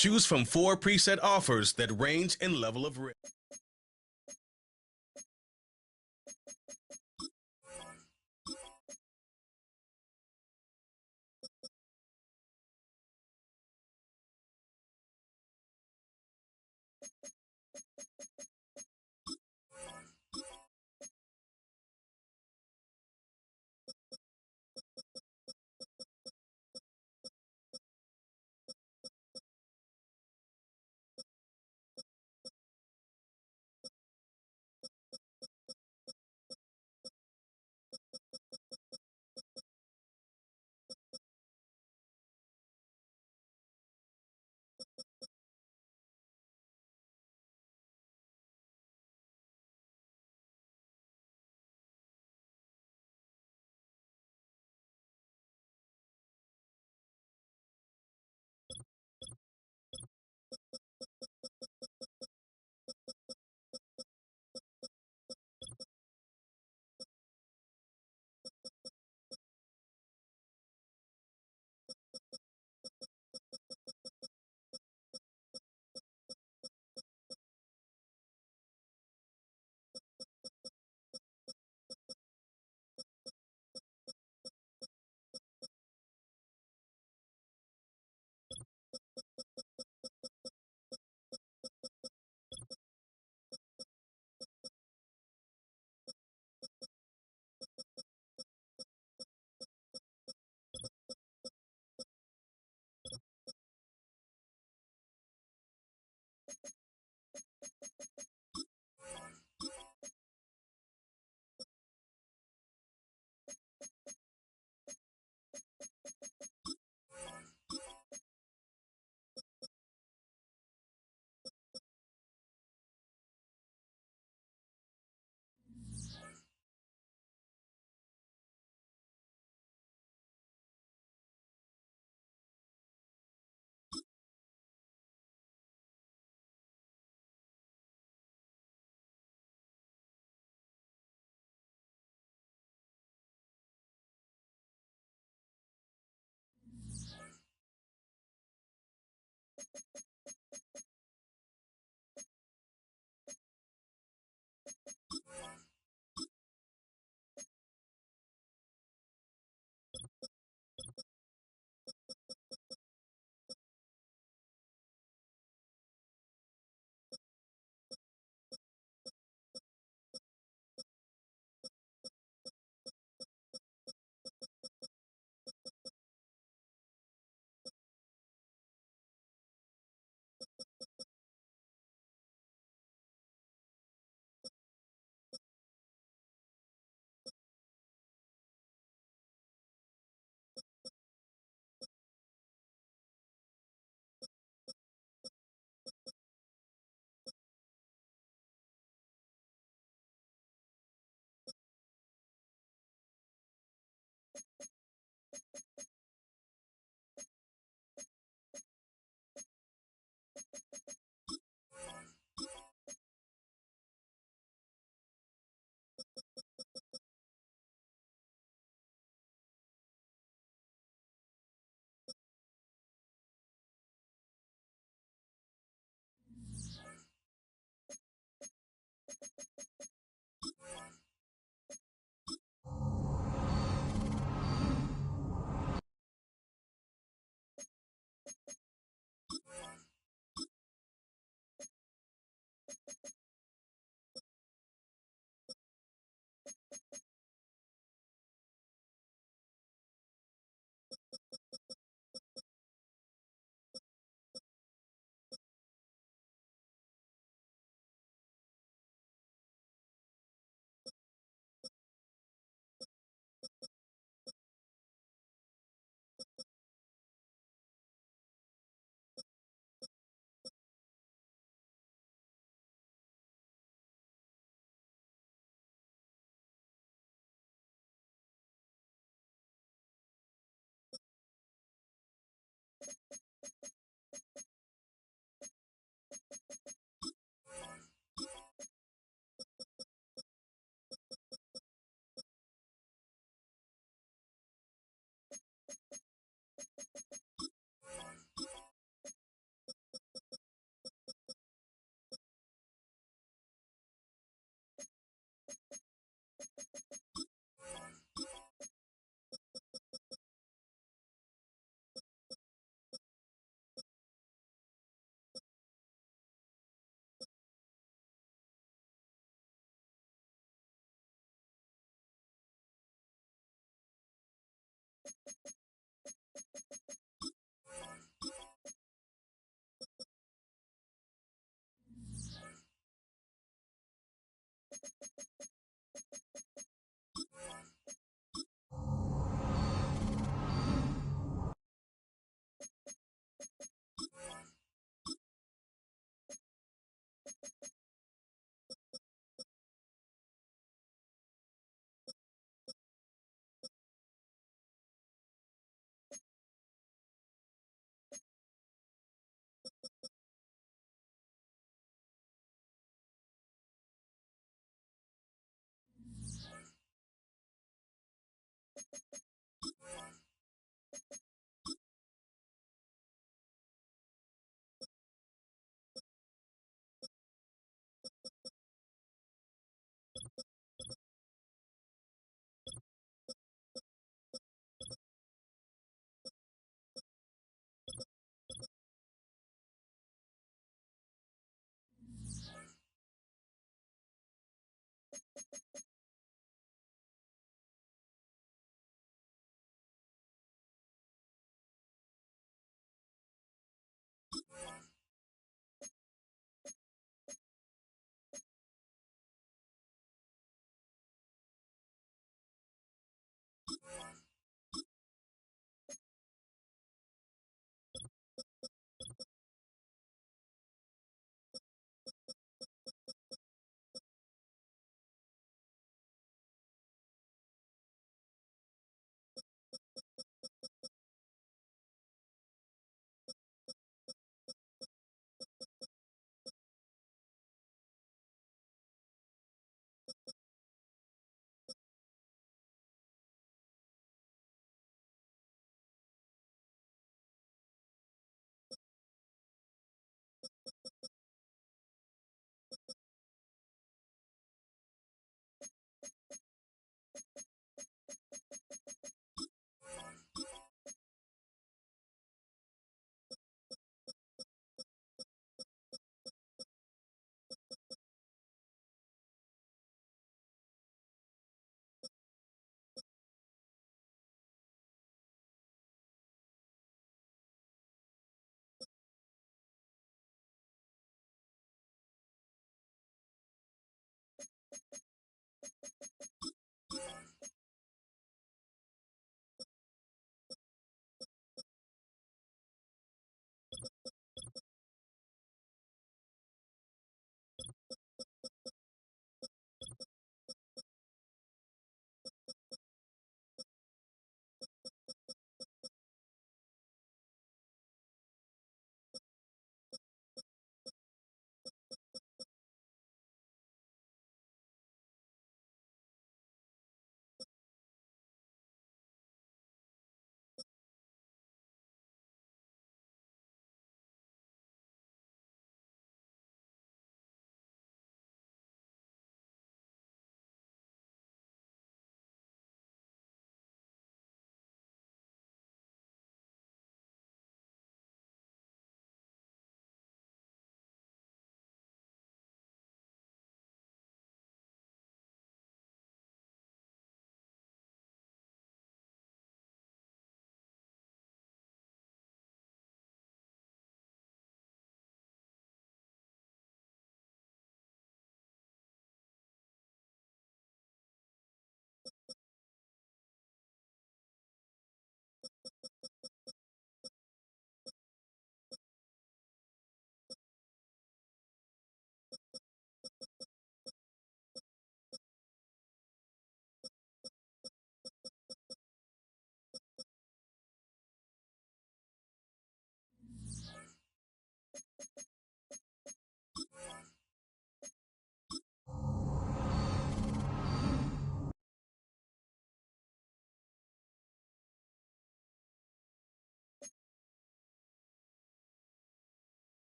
Choose from 4 preset offers that range in level of risk.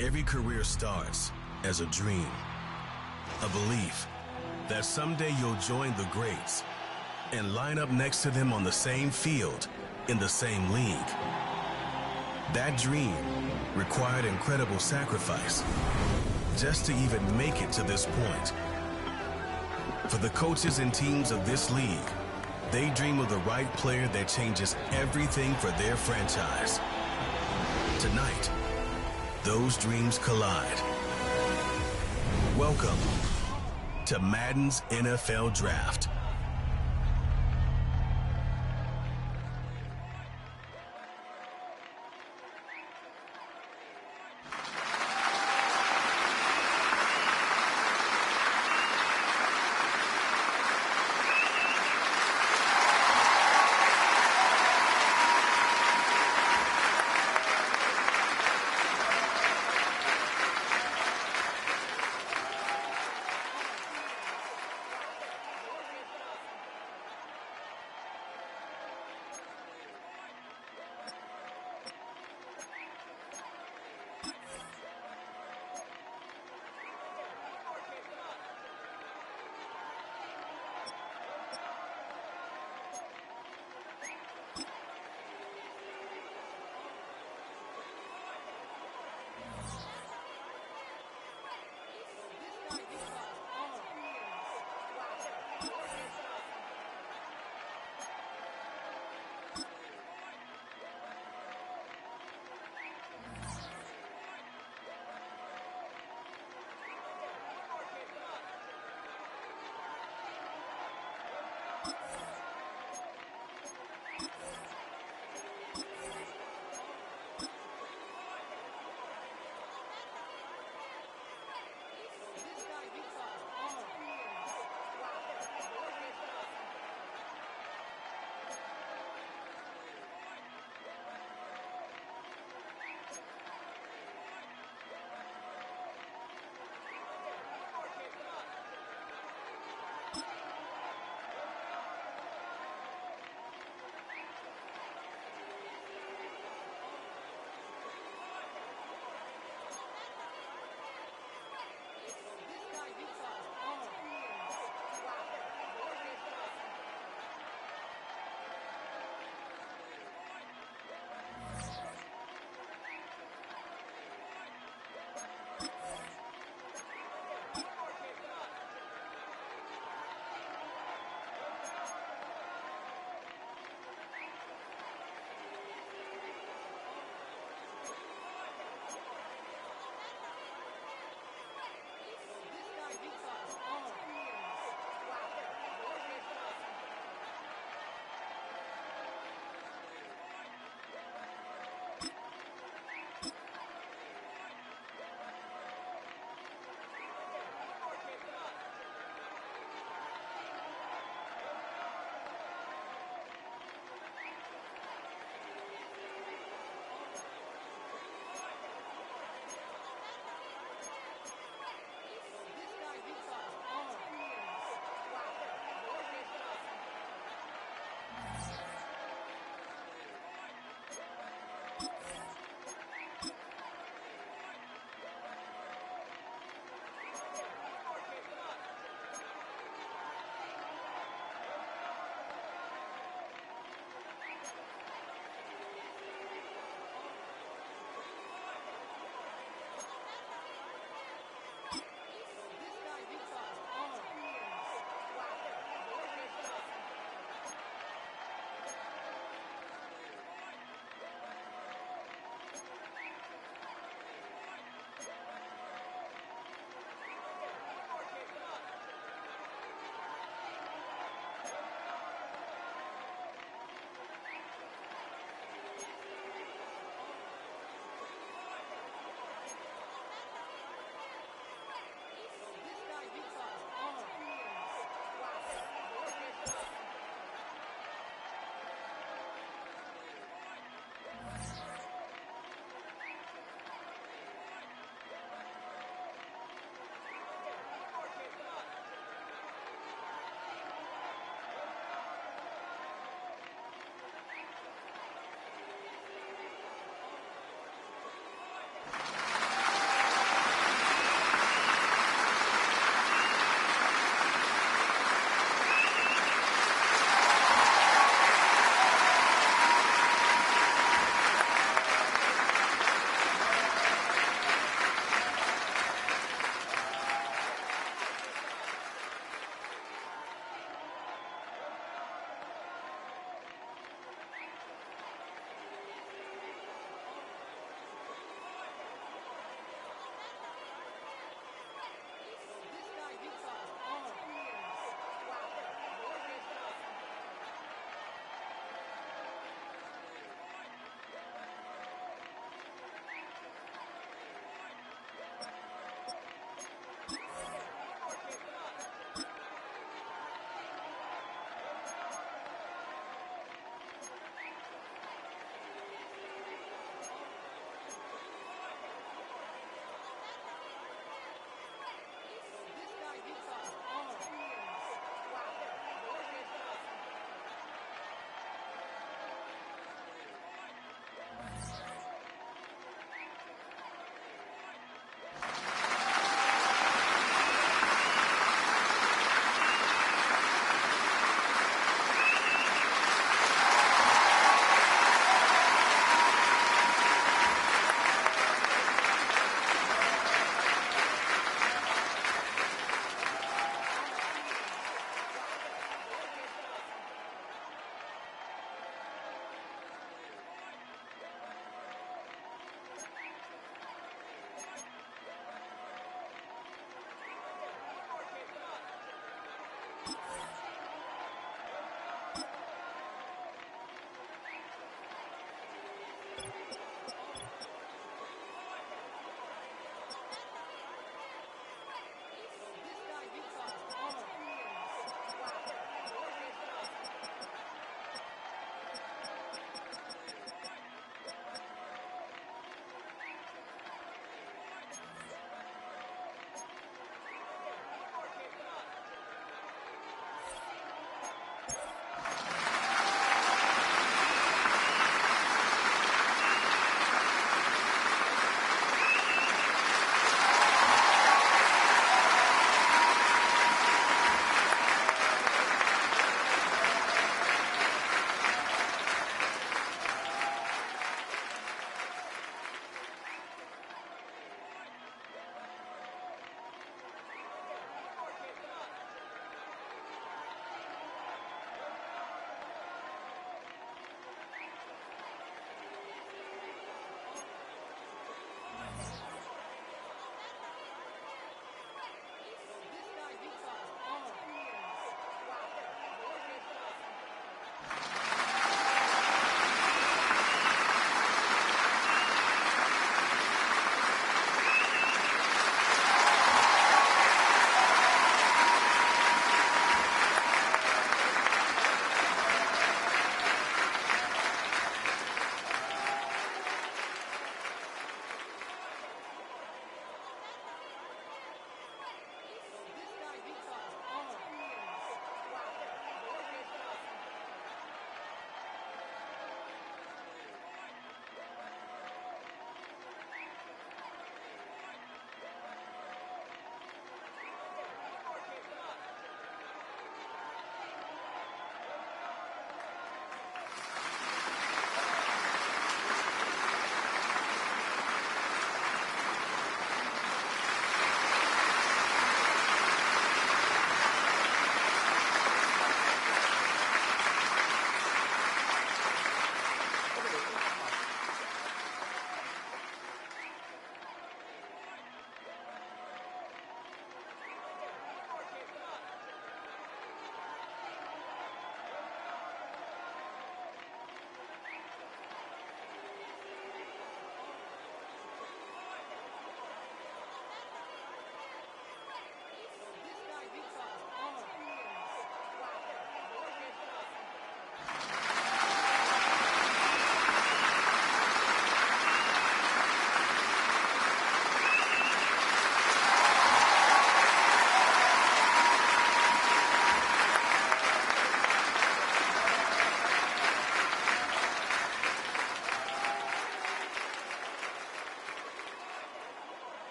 Every career starts as a dream, a belief that someday you'll join the greats and line up next to them on the same field, in the same league. That dream required incredible sacrifice just to even make it to this point. For the coaches and teams of this league, they dream of the right player that changes everything for their franchise. Tonight, those dreams collide. Welcome to Madden's NFL Draft.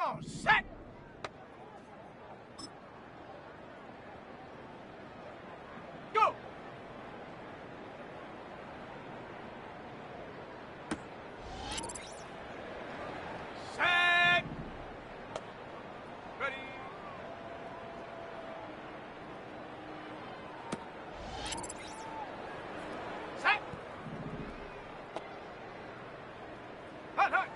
on, set! Go! Set! Ready? Set! Hut, hut!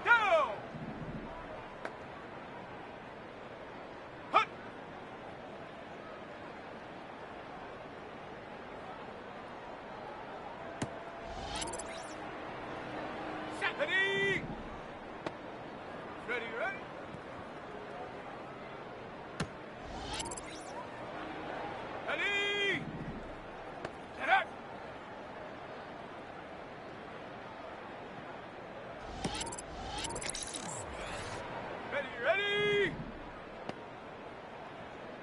Go! Hut! Set! Ready! Ready, ready? Ready! Set up! Ready, ready!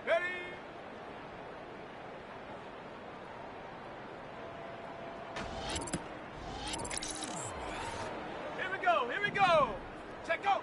Ready! Here we go, here we go! Check go!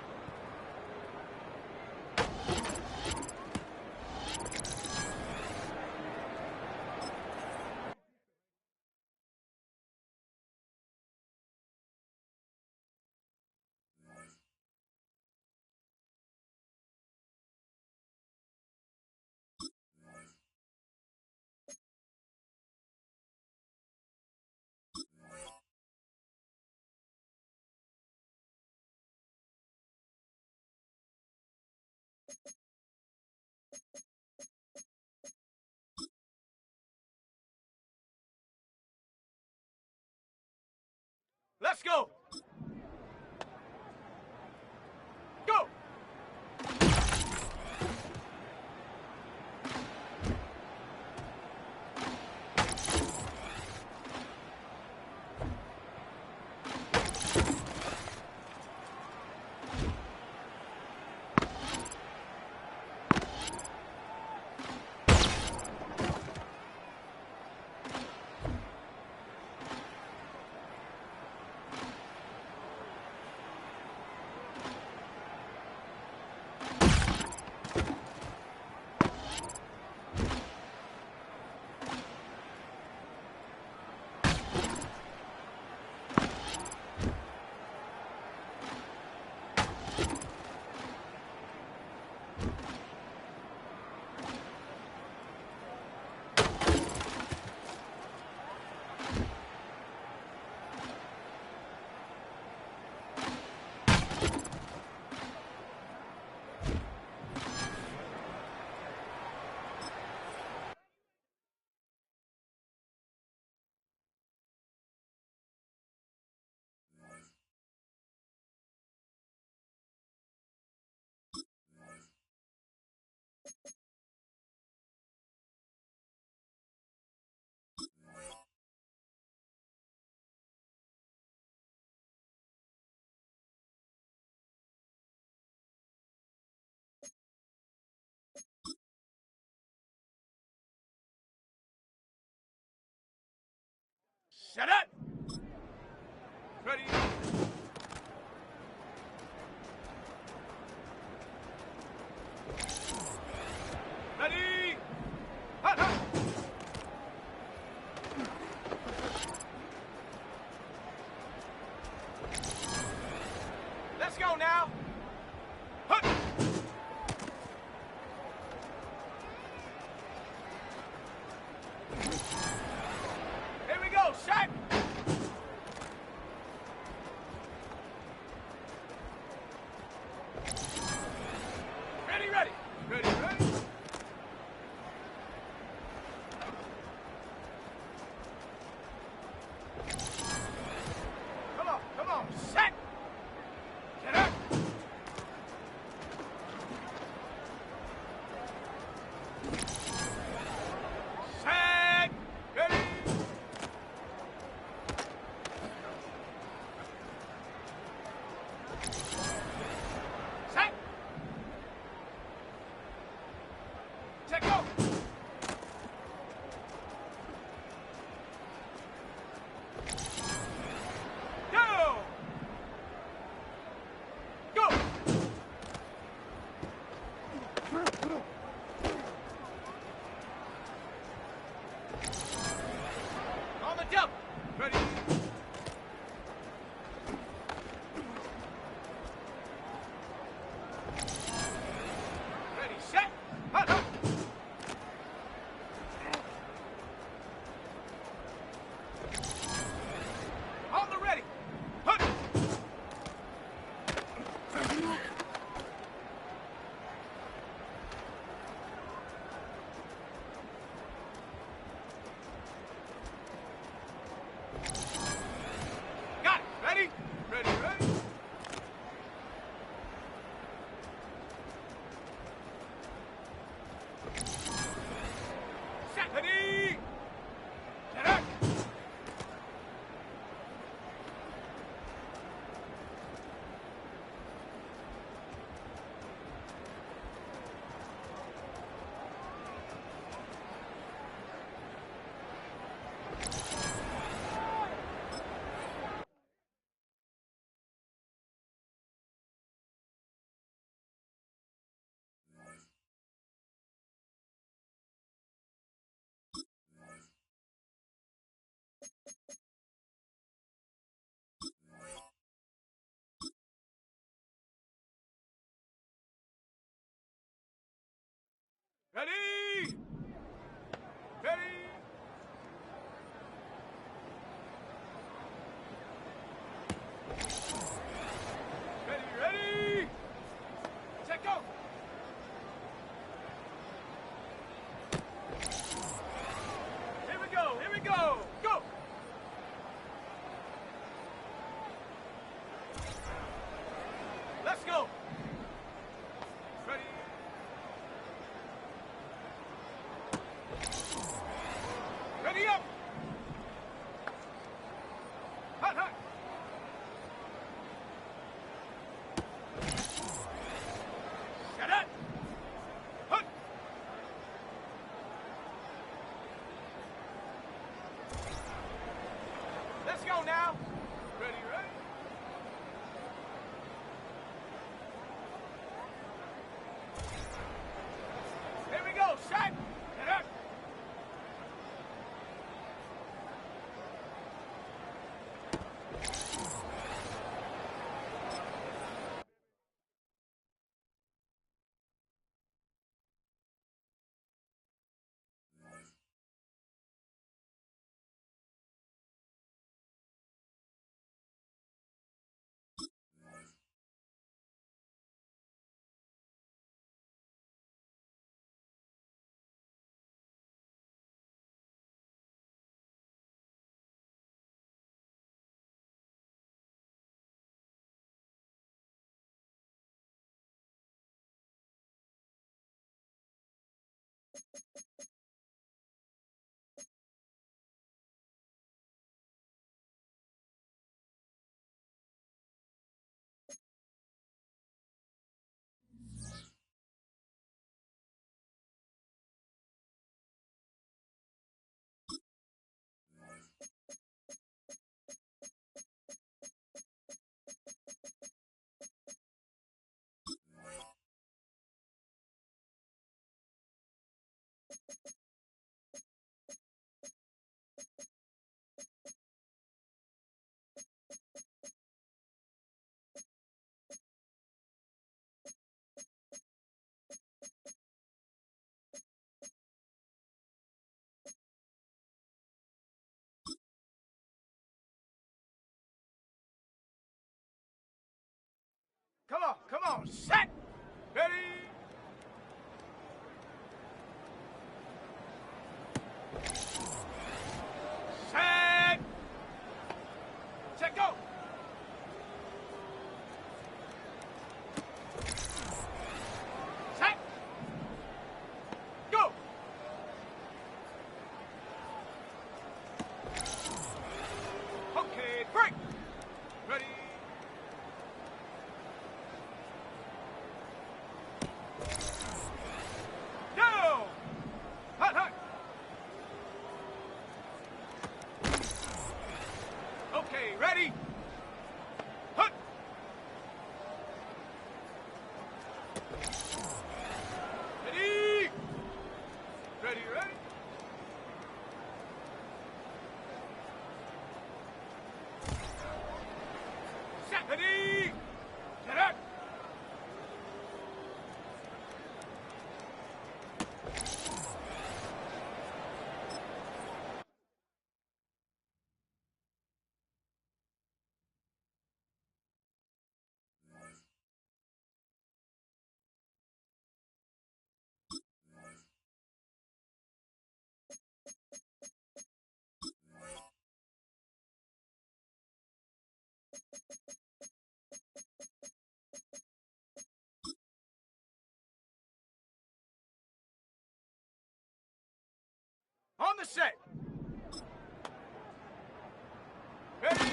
Let's go! Go! Shut up! Ready? Ready? Hut, hut! Let's go now! Hut! Here we go, shot! On the double. Ready. Ready, set. Hut, hut. On the ready. Hut. Got it. Ready? Ready, ready. Set. Ready. Set up. Ready. Ready. Ready, ready. Set, go. Here we go, here we go. Go. Let's go. Ready. Ready up. Hut, hut. Set up. Hut. Let's go now. Ready, ready. Here we go. Set. Set up. Come on, set! Ready! Set! Set, go! Set! Go! Okay, break! Ready? Down! Hot, hot! Okay, ready? Hut! Ready? Ready, ready? On the set. Ready?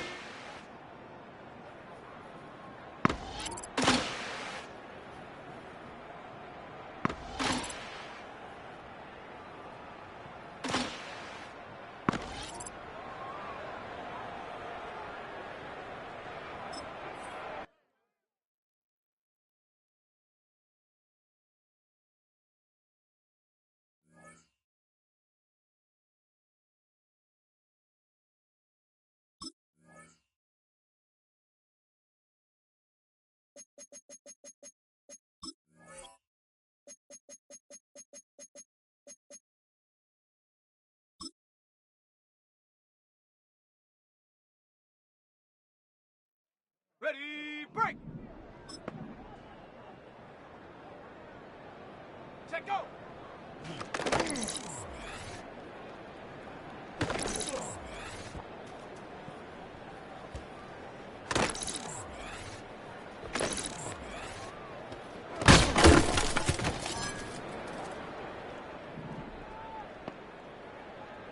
Ready, break! Set, go!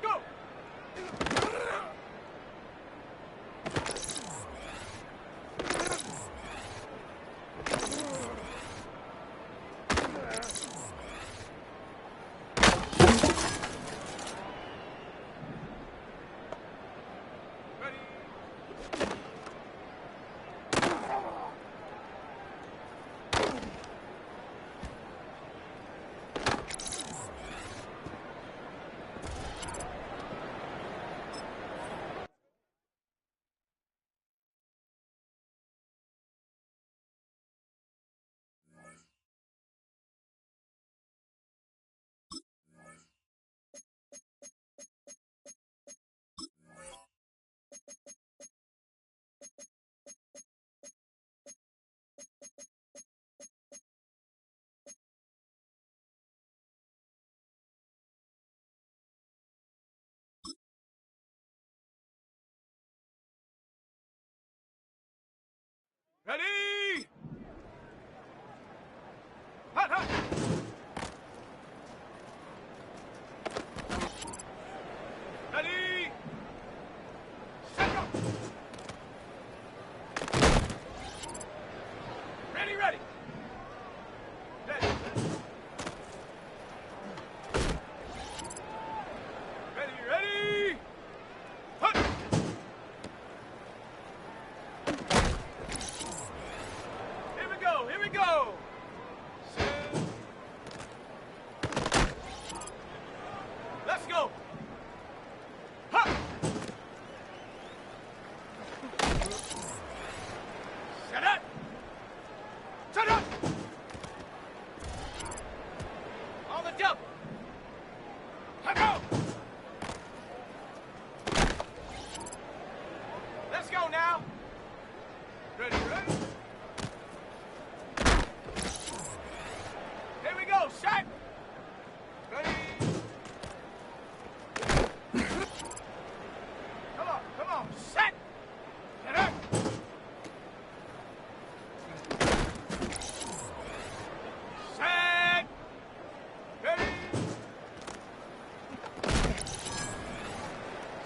Go! Ready! Hot, hot! Ready! Set, go! Ready, ready! Ready, ready, ready! Hut! Here we go! Set. Let's go! Ha! Set it! Set it! On the double! Ha, go! Let's go now! Ready, ready? Here we go, set! Ready? Come on, set! Get up! Set! Ready?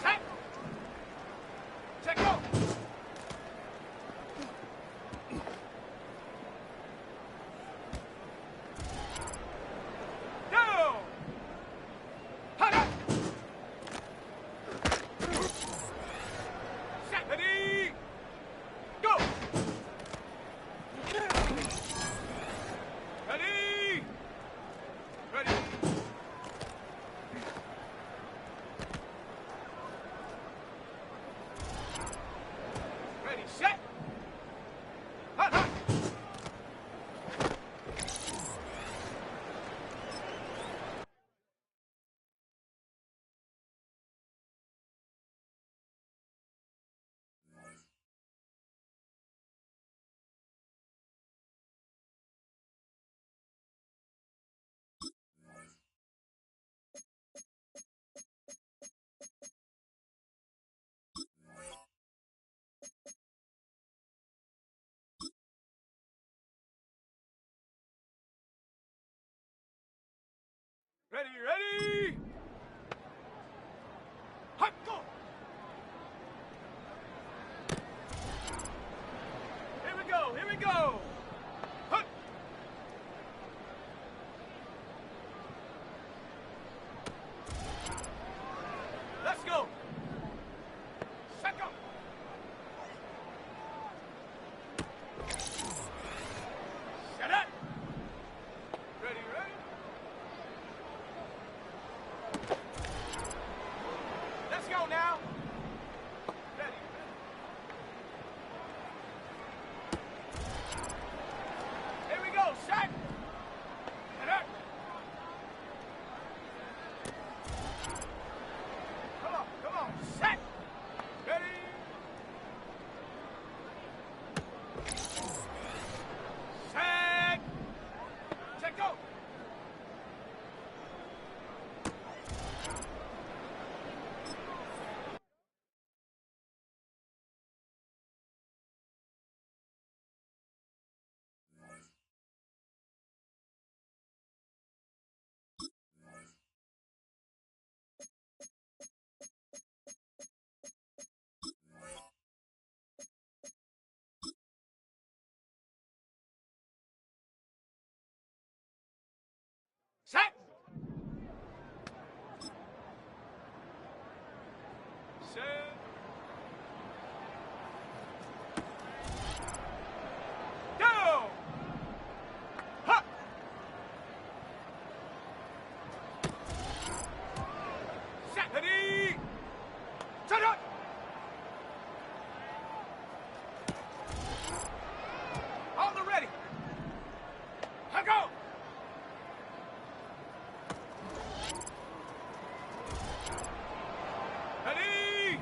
Set! Set, go! Down! Hot up! Set! Ready? Go! Ready? Ready? Ready, set! Hot, hot! Ready, ready! go now. Ready. Here we go, set. And up. Come on, set. Ready. Set. Check, go. Set. Set. Go. Hop. Set. Ready. Set up. On the ready. Let go. Ready.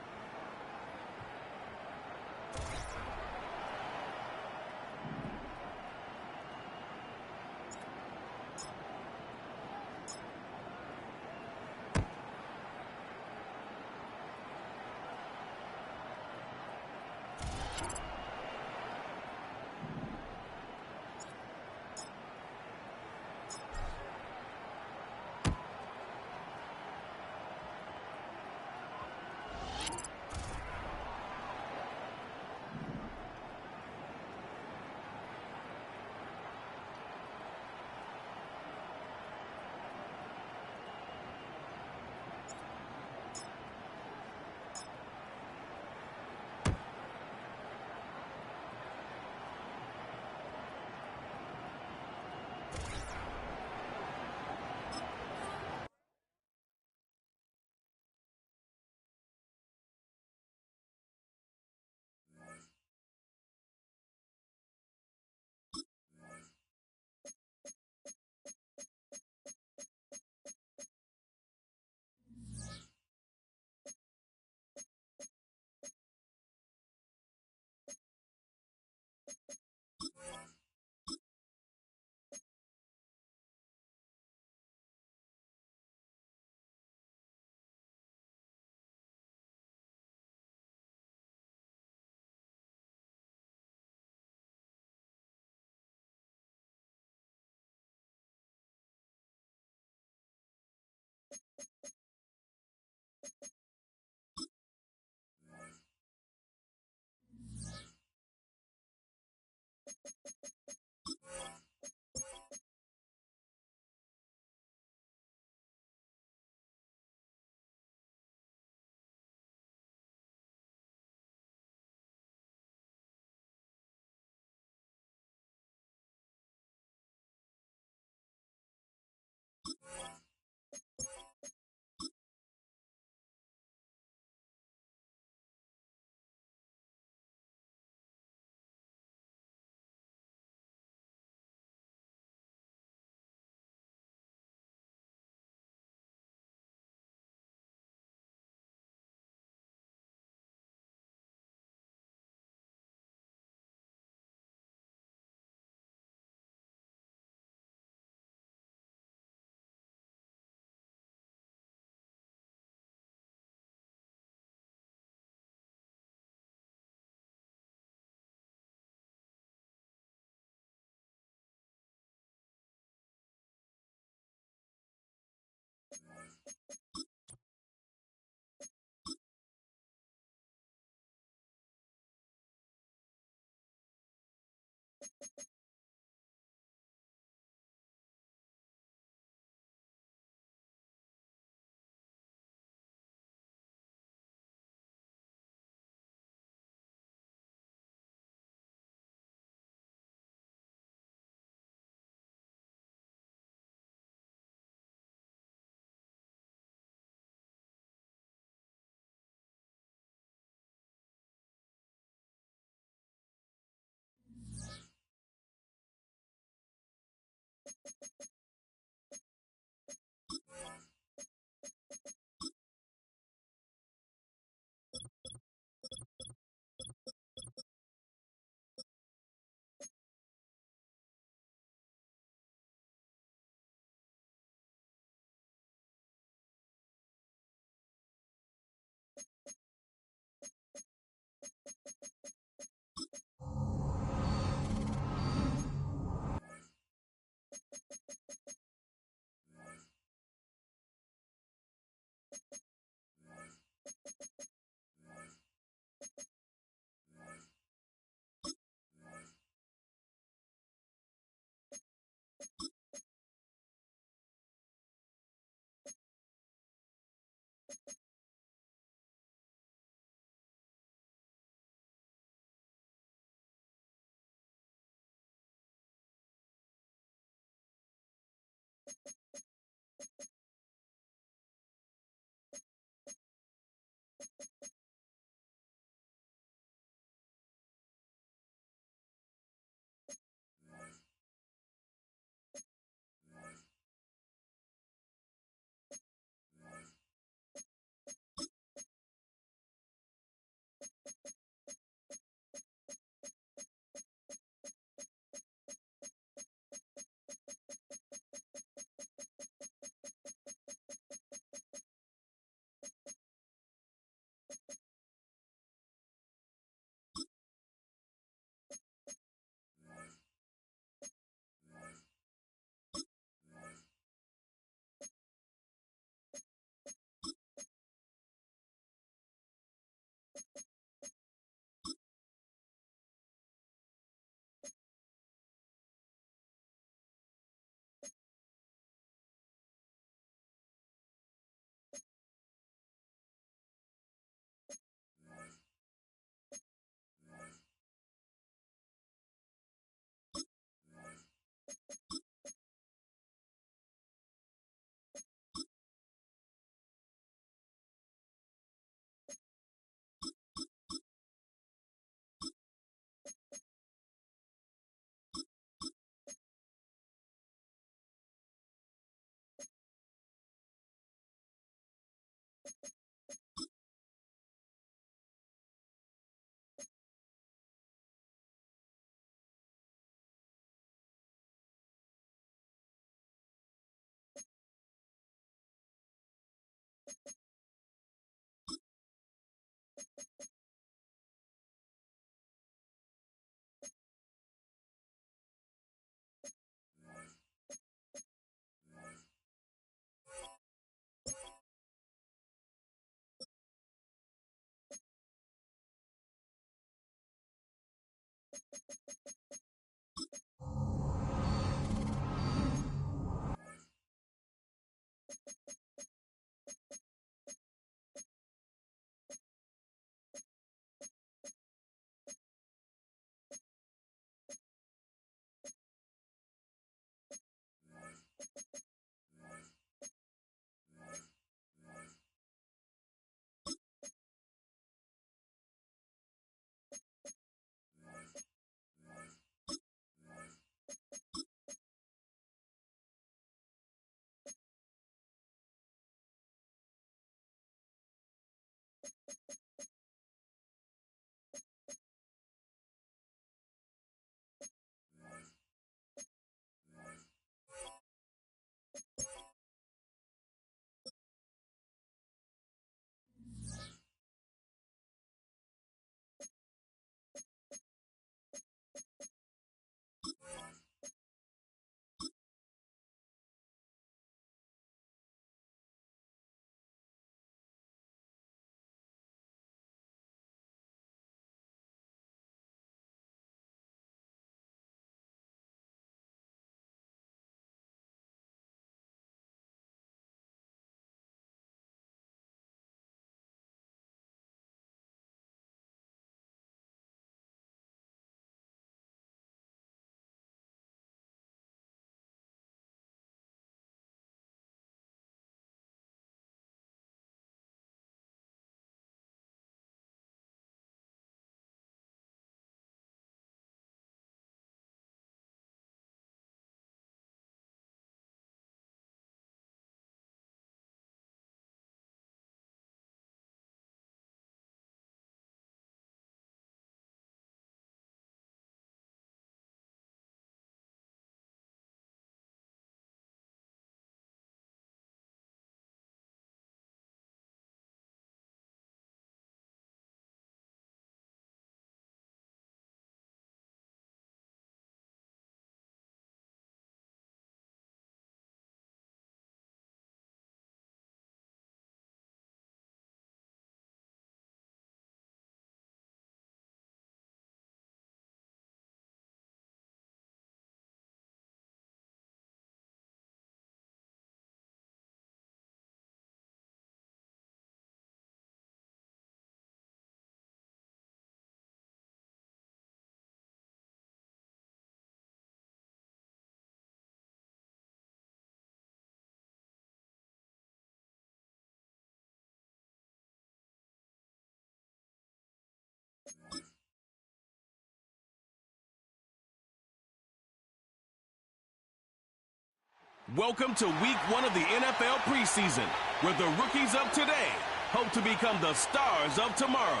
Welcome to week 1 of the NFL preseason, where the rookies of today hope to become the stars of tomorrow.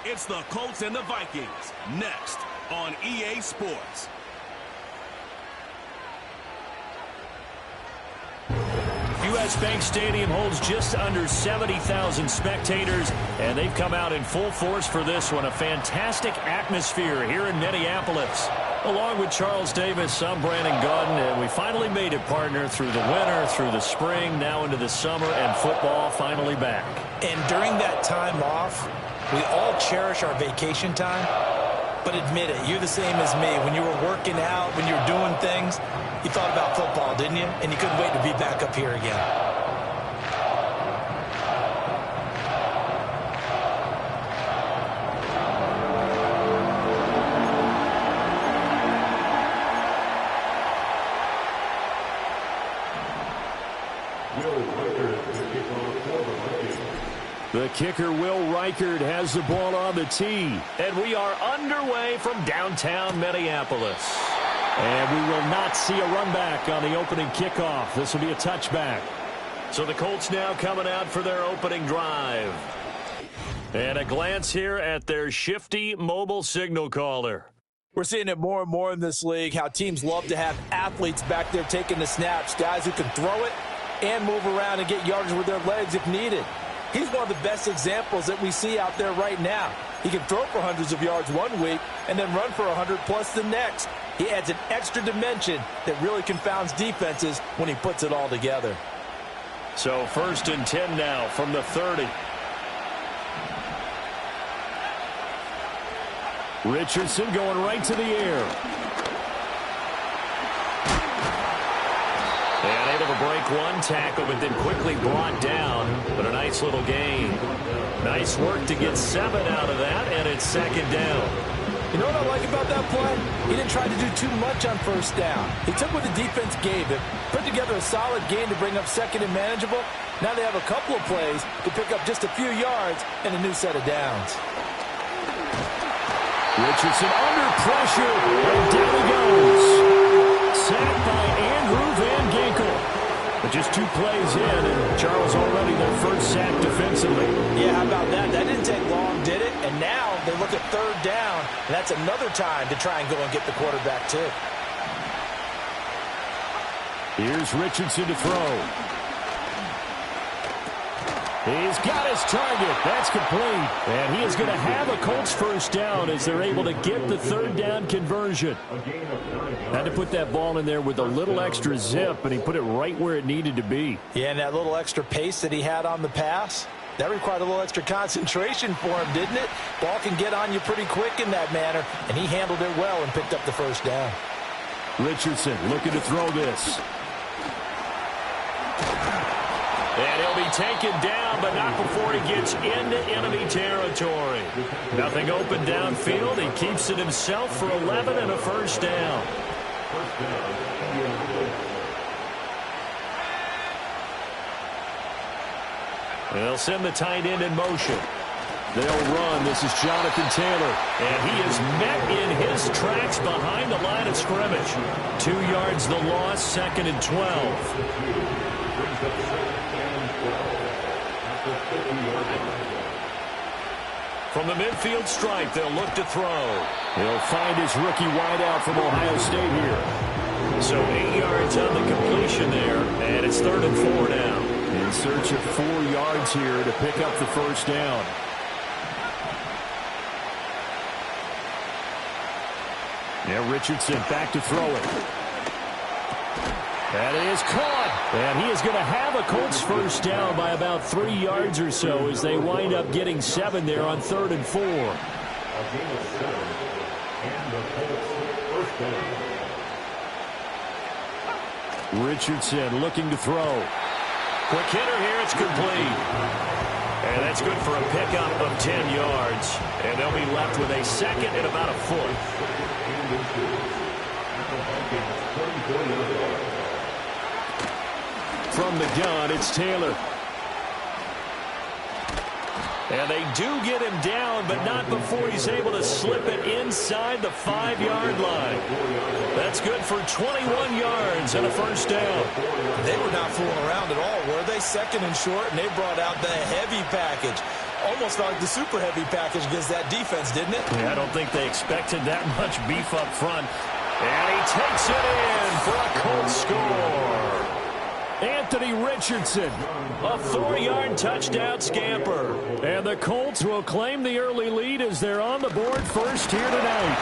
It's the Colts and the Vikings, next on EA Sports. U.S. Bank Stadium holds just under 70,000 spectators, and they've come out in full force for this one. A fantastic atmosphere here in Minneapolis. Along with Charles Davis, I'm Brandon Gaudin, and we finally made it, partner, through the winter, through the spring, now into the summer, and football finally back. And during that time off, we all cherish our vacation time. But admit it, you're the same as me. When you were working out, when you were doing things, you thought about football, didn't you? And you couldn't wait to be back up here again. The kicker, Will Reichard, has the ball on the tee. And we are underway from downtown Minneapolis. And we will not see a run back on the opening kickoff. This will be a touchback. So the Colts now coming out for their opening drive. And a glance here at their shifty mobile signal caller. We're seeing it more and more in this league, how teams love to have athletes back there taking the snaps, guys who can throw it and move around and get yardage with their legs if needed. He's one of the best examples that we see out there right now. He can throw for hundreds of yards one week and then run for 100+ the next. He adds an extra dimension that really confounds defenses when he puts it all together. So 1st and 10 now from the 30. Richardson going right to the air. And able to break one tackle, but then quickly brought down. But a nice little gain. Nice work to get 7 out of that, and it's 2nd down. You know what I like about that play? He didn't try to do too much on 1st down. He took what the defense gave him, put together a solid gain to bring up 2nd and manageable. Now they have a couple of plays to pick up just a few yards and a new set of downs. Richardson under pressure, and down he goes. Sacked by Andrew Van Ginkel. But just 2 plays in, and Charles already their first sack defensively. Yeah, how about that? That didn't take long, did it? And now they look at 3rd down, and that's another time to try and go and get the quarterback, too. Here's Richardson to throw. He's got his target. That's complete. And he is going to have a Colts first down as they're able to get the 3rd down conversion. Had to put that ball in there with a little extra zip, and he put it right where it needed to be. Yeah, and that little extra pace that he had on the pass, that required a little extra concentration for him, didn't it? Ball can get on you pretty quick in that manner, and he handled it well and picked up the 1st down. Richardson looking to throw this. And he'll be taken down, but not before he gets into enemy territory. Nothing open downfield. He keeps it himself for 11 and a 1st down. They'll send the tight end in motion. They'll run. This is Jonathan Taylor. And he is met in his tracks behind the line of scrimmage. 2 yards the loss, 2nd and 12. From the midfield stripe, they'll look to throw. He'll find his rookie wideout from Ohio State here. So 8 yards on the completion there, and it's 3rd and 4 now. In search of 4 yards here to pick up the 1st down. Now Richardson back to throw it. That is caught. And he is going to have a Colts first down by about 3 yards or so as they wind up getting 7 there on 3rd and 4. Richardson looking to throw. Quick hitter here. It's complete. And that's good for a pickup of 10 yards. And they'll be left with a 2nd and about a foot. From the gun, it's Taylor. And they do get him down, but not before he's able to slip it inside the 5-yard line. That's good for 21 yards and a first down. They were not fooling around at all, were they? Second and short, and they brought out the heavy package. Almost like the super heavy package against that defense, didn't it? Yeah, I don't think they expected that much beef up front. And he takes it in for a Colts score. Anthony Richardson, a 4-yard touchdown scamper. And the Colts will claim the early lead as they're on the board first here tonight.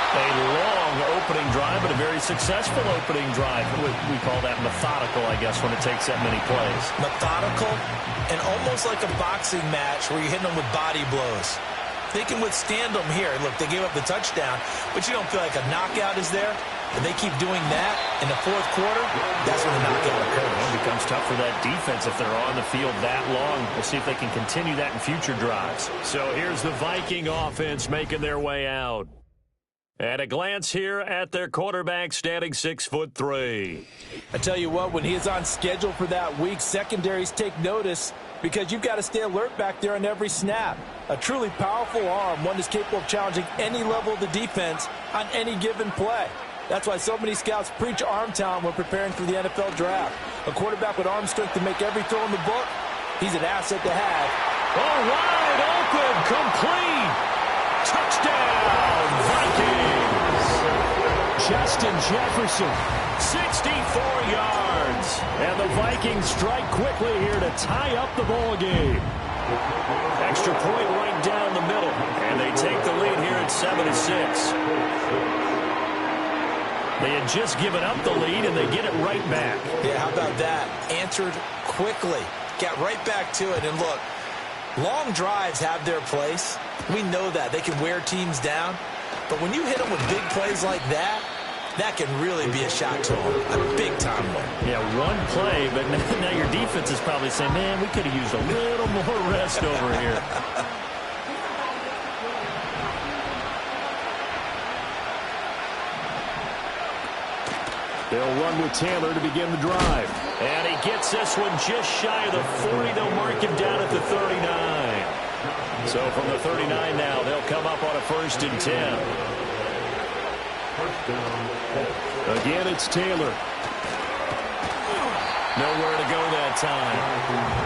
A long opening drive, but a very successful opening drive. We call that methodical, I guess, when it takes that many plays. Methodical and almost like a boxing match where you're hitting them with body blows. They can withstand them here. Look, they gave up the touchdown, but you don't feel like a knockout is there. If they keep doing that in the fourth quarter, that's when the knockout occurs. It becomes tough for that defense if they're on the field that long. We'll see if they can continue that in future drives. So here's the Viking offense making their way out. At a glance here at their quarterback, standing 6'3". I tell you what, when he is on schedule for that week, secondaries take notice because you've got to stay alert back there on every snap. A truly powerful arm, one that's capable of challenging any level of the defense on any given play. That's why so many scouts preach arm talent when preparing for the NFL draft. A quarterback with arm strength to make every throw in the book, he's an asset to have. Oh, wide open, complete. Touchdown, Vikings. Justin Jefferson, 64 yards. And the Vikings strike quickly here to tie up the ball game. Extra point right down the middle. And they take the lead here at 7-6. They had just given up the lead, and they get it right back. Yeah, how about that? Answered quickly. Got right back to it. And look, long drives have their place. We know that. They can wear teams down. But when you hit them with big plays like that, that can really be a shot to them. A big-time one. Yeah, one play, but now your defense is probably saying, man, we could have used a little more rest over here. They'll run with Taylor to begin the drive. And he gets this one just shy of the 40. They'll mark him down at the 39. So from the 39 now, they'll come up on a 1st and 10. Again, it's Taylor. Nowhere to go that time.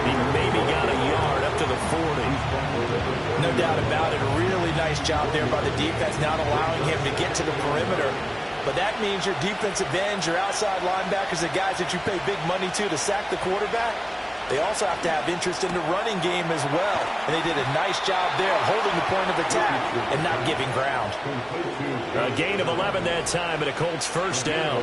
He maybe got a yard up to the 40. No doubt about it. A really nice job there by the defense, not allowing him to get to the perimeter. But that means your defensive ends, your outside linebackers, the guys that you pay big money to sack the quarterback, they also have to have interest in the running game as well. And they did a nice job there of holding the point of attack and not giving ground. A gain of 11 that time and a Colts 1st down.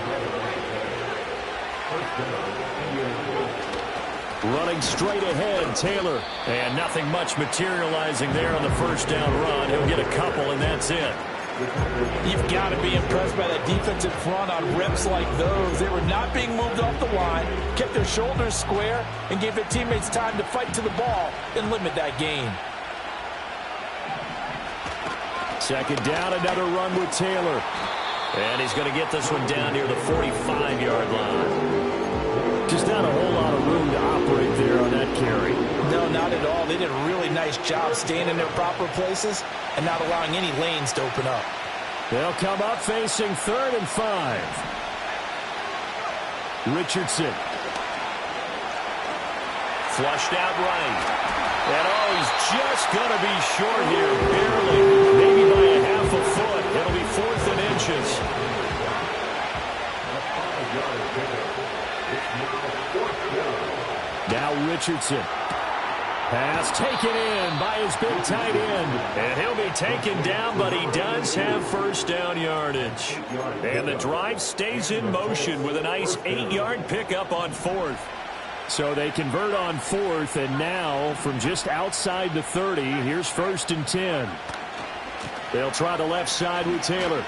Running straight ahead, Taylor. And nothing much materializing there on the 1st down run. He'll get a couple, and that's it. You've got to be impressed by that defensive front on reps like those. They were not being moved off the line, kept their shoulders square, and gave their teammates time to fight to the ball and limit that gain. 2nd down, another run with Taylor. And he's going to get this one down near the 45-yard line. Just not a whole lot of room to operate there on that carry. No, not at all. They did a really nice job staying in their proper places and not allowing any lanes to open up. They'll come up facing 3rd and 5. Richardson. Flushed out right. And oh, he's just going to be short here, barely. Maybe by a half a foot. It'll be 4th and inches. Now Richardson. Pass taken in by his big tight end. And he'll be taken down, but he does have 1st down yardage. And the drive stays in motion with a nice 8-yard pickup on 4th. So they convert on 4th, and now from just outside the 30, here's 1st and 10. They'll try the left side with Taylor.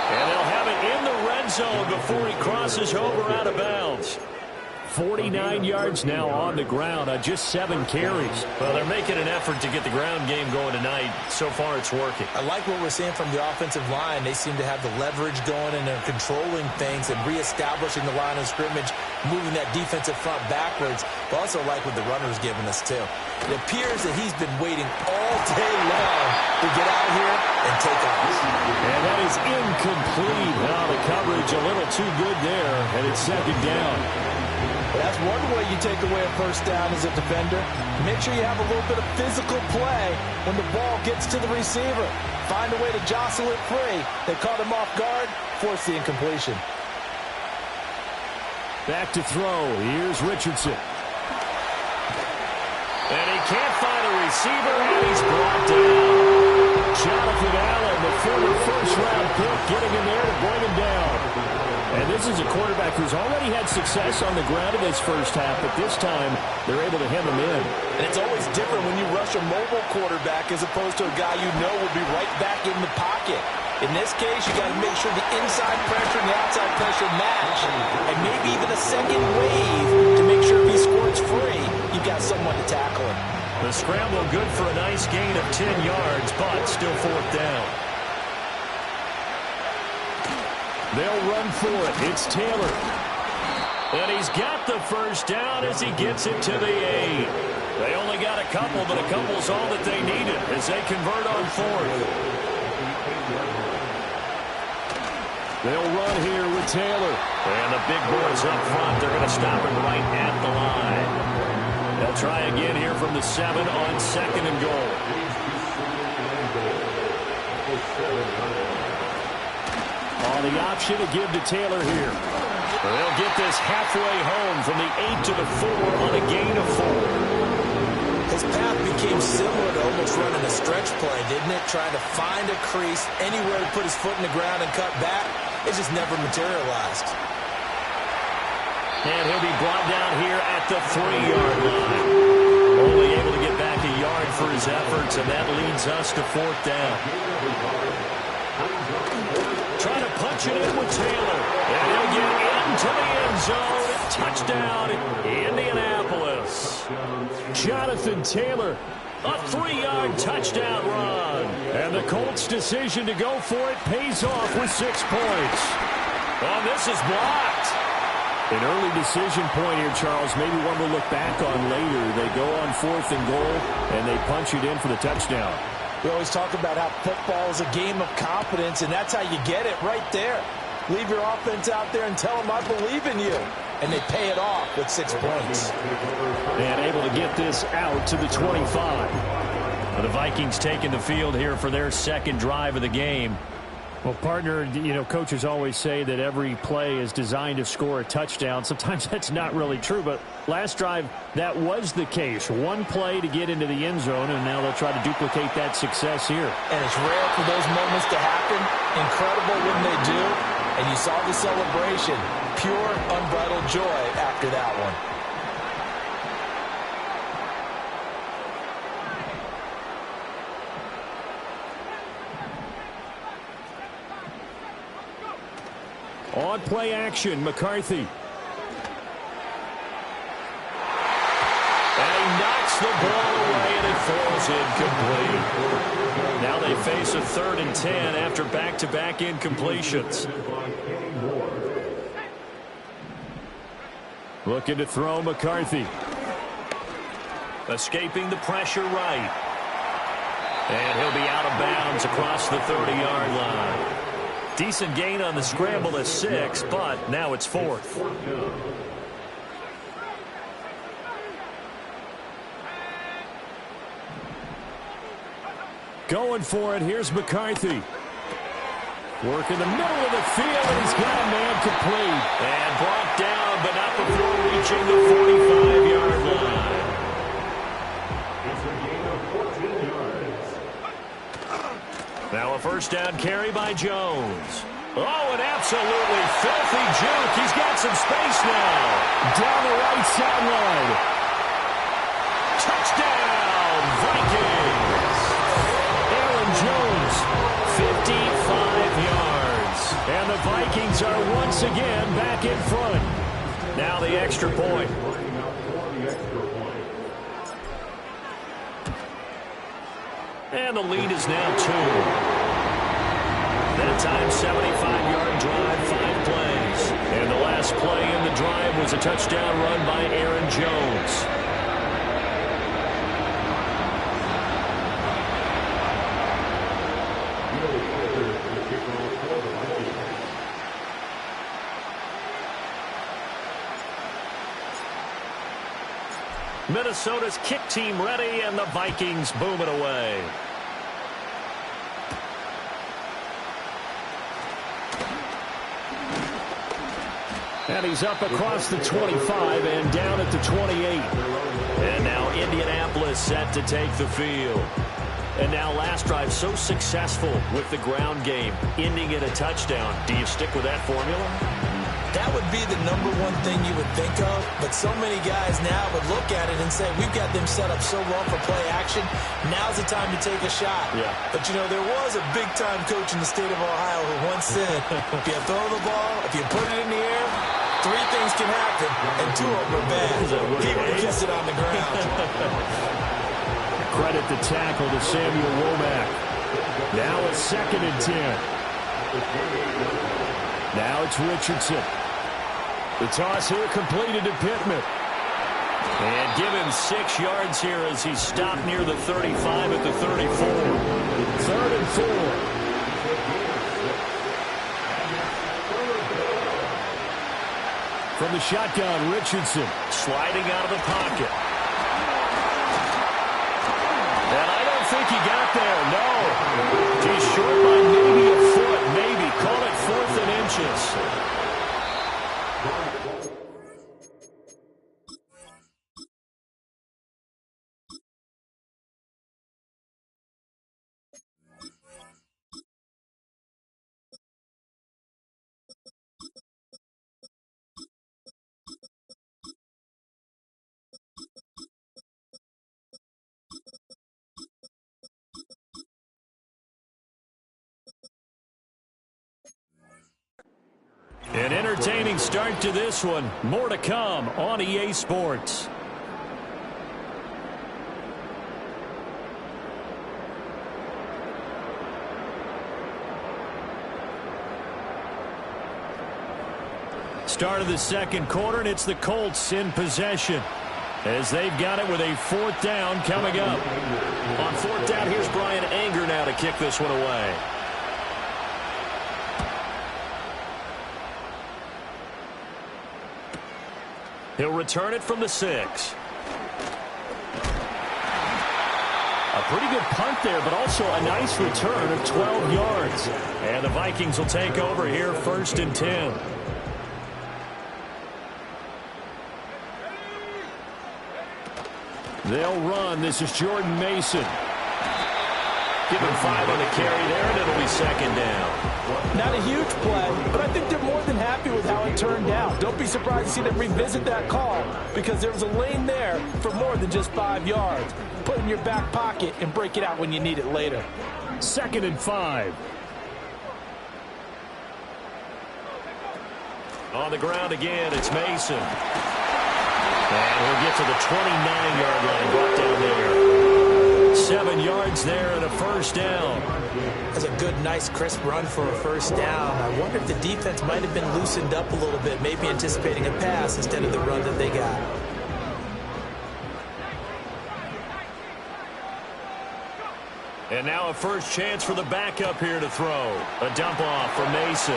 And they'll have it in the red zone before he crosses over out of bounds. 49 yards now on the ground on just 7 carries. Well, they're making an effort to get the ground game going tonight. So far, it's working. I like what we're seeing from the offensive line. They seem to have the leverage going, and they're controlling things and reestablishing the line of scrimmage, moving that defensive front backwards. But also like what the runner's giving us, too. It appears that he's been waiting all day long to get out here and take off. And that is incomplete. Now the coverage a little too good there, and it's 2nd down. But that's one way you take away a first down as a defender. Make sure you have a little bit of physical play when the ball gets to the receiver. Find a way to jostle it free. They caught him off guard, force the incompletion. Back to throw. Here's Richardson. And he can't find a receiver, and he's brought down. Jonathan Allen, the former first-round pick, getting in there to bring him down. And this is a quarterback who's already had success on the ground in this first half, but this time they're able to hem him in. And it's always different when you rush a mobile quarterback as opposed to a guy you know will be right back in the pocket. In this case, you got to make sure the inside pressure and the outside pressure match, and maybe even a second wave to make sure if he squirts free, you've got someone to tackle him. The scramble good for a nice gain of 10 yards, but still 4th down. They'll run for it. It's Taylor. And he's got the first down as he gets it to the 8. They only got a couple, but a couple's all that they needed as they convert on 4th. They'll run here with Taylor. And the big boys up front, they're going to stop him right at the line. They'll try again here from the 7 on 2nd and goal. On the option to give to Taylor here. They'll get this halfway home from the 8 to the 4 on a gain of 4. His path became similar to almost running a stretch play, didn't it? Trying to find a crease, anywhere to put his foot in the ground and cut back. It just never materialized. And he'll be brought down here at the 3-yard line. Only able to get back a yard for his efforts, and that leads us to 4th down. Trying to punch it in with Taylor. And he'll get into the end zone. Touchdown, Indianapolis. Jonathan Taylor, a 3-yard touchdown run. and the Colts' decision to go for it pays off with 6 points. Oh, this is blocked. An early decision point here, Charles, maybe one we'll look back on later. They go on 4th and goal, and they punch it in for the touchdown. We always talk about how football is a game of confidence, and that's how you get it right there. Leave your offense out there and tell them, I believe in you. And they pay it off with 6 points. And able to get this out to the 25. The Vikings taking the field here for their 2nd drive of the game. Well, partner, coaches always say that every play is designed to score a touchdown. Sometimes that's not really true, but last drive, that was the case. One play to get into the end zone, and now they'll try to duplicate that success here. And it's rare for those moments to happen. Incredible when they do. And you saw the celebration. Pure, unbridled joy after that one. On play action, McCarthy. And he knocks the ball away, and it falls incomplete. Now they face a 3rd and 10 after back-to-back incompletions. Looking to throw McCarthy. Escaping the pressure right. And he'll be out of bounds across the 30-yard line. Decent gain on the scramble at 6, but now it's 4th. Going for it. Here's McCarthy. Work in the middle of the field, and he's got a man complete. And brought down, but not before reaching the 45-yard line. Now a first down carry by Jones. Oh, an absolutely filthy juke. He's got some space now. Down the right sideline. Touchdown, Vikings. Aaron Jones, 55 yards. and the Vikings are once again back in front. Now the extra point. And the lead is now 2. That time, 75-yard drive, 5 plays. And the last play in the drive was a touchdown run by Aaron Jones. Minnesota's kick team ready, and the Vikings boom it away. And he's up across the 25 and down at the 28. And now Indianapolis set to take the field. And now last drive so successful with the ground game, ending in a touchdown. Do you stick with that formula? That would be the number one thing you would think of, but so many guys now would look at it and say, we've got them set up so well for play action, now's the time to take a shot. Yeah. But, you know, there was a big-time coach in the state of Ohio who once said, if you throw the ball, if you put it in the air, 3 things can happen, and 2 of them are bad. He would have kissed it on the ground. Credit the tackle to Samuel Womack. Now it's 2nd and 10. Now it's Richardson. The toss here completed to Pittman. And give him 6 yards here as he's stopped near the 35 at the 34. 3rd and 4. From the shotgun, Richardson. Sliding out of the pocket. And I don't think he got there, no. He's short by maybe a foot, maybe. Call it 4th and inches. An entertaining start to this one. More to come on EA Sports. Start of the second quarter, and it's the Colts in possession as they've got it with a 4th down coming up. On 4th down, here's Brian Anger now to kick this one away. He'll return it from the 6. A pretty good punt there, but also a nice return of 12 yards. And the Vikings will take over here, 1st and 10. They'll run. This is Jordan Mason. Give him 5 on the carry there, and it'll be 2nd down. Not a huge play, but I think they're more than happy with how it turned out. Don't be surprised to see them revisit that call because there was a lane there for more than just 5 yards. Put it in your back pocket and break it out when you need it later. 2nd and 5. On the ground again, it's Mason. And he'll get to the 29-yard line, brought down there. 7 yards there and a 1st down. That's a good, nice, crisp run for a 1st down. I wonder if the defense might have been loosened up a little bit, maybe anticipating a pass instead of the run that they got. And now a first chance for the backup here to throw. A dump off for Mason.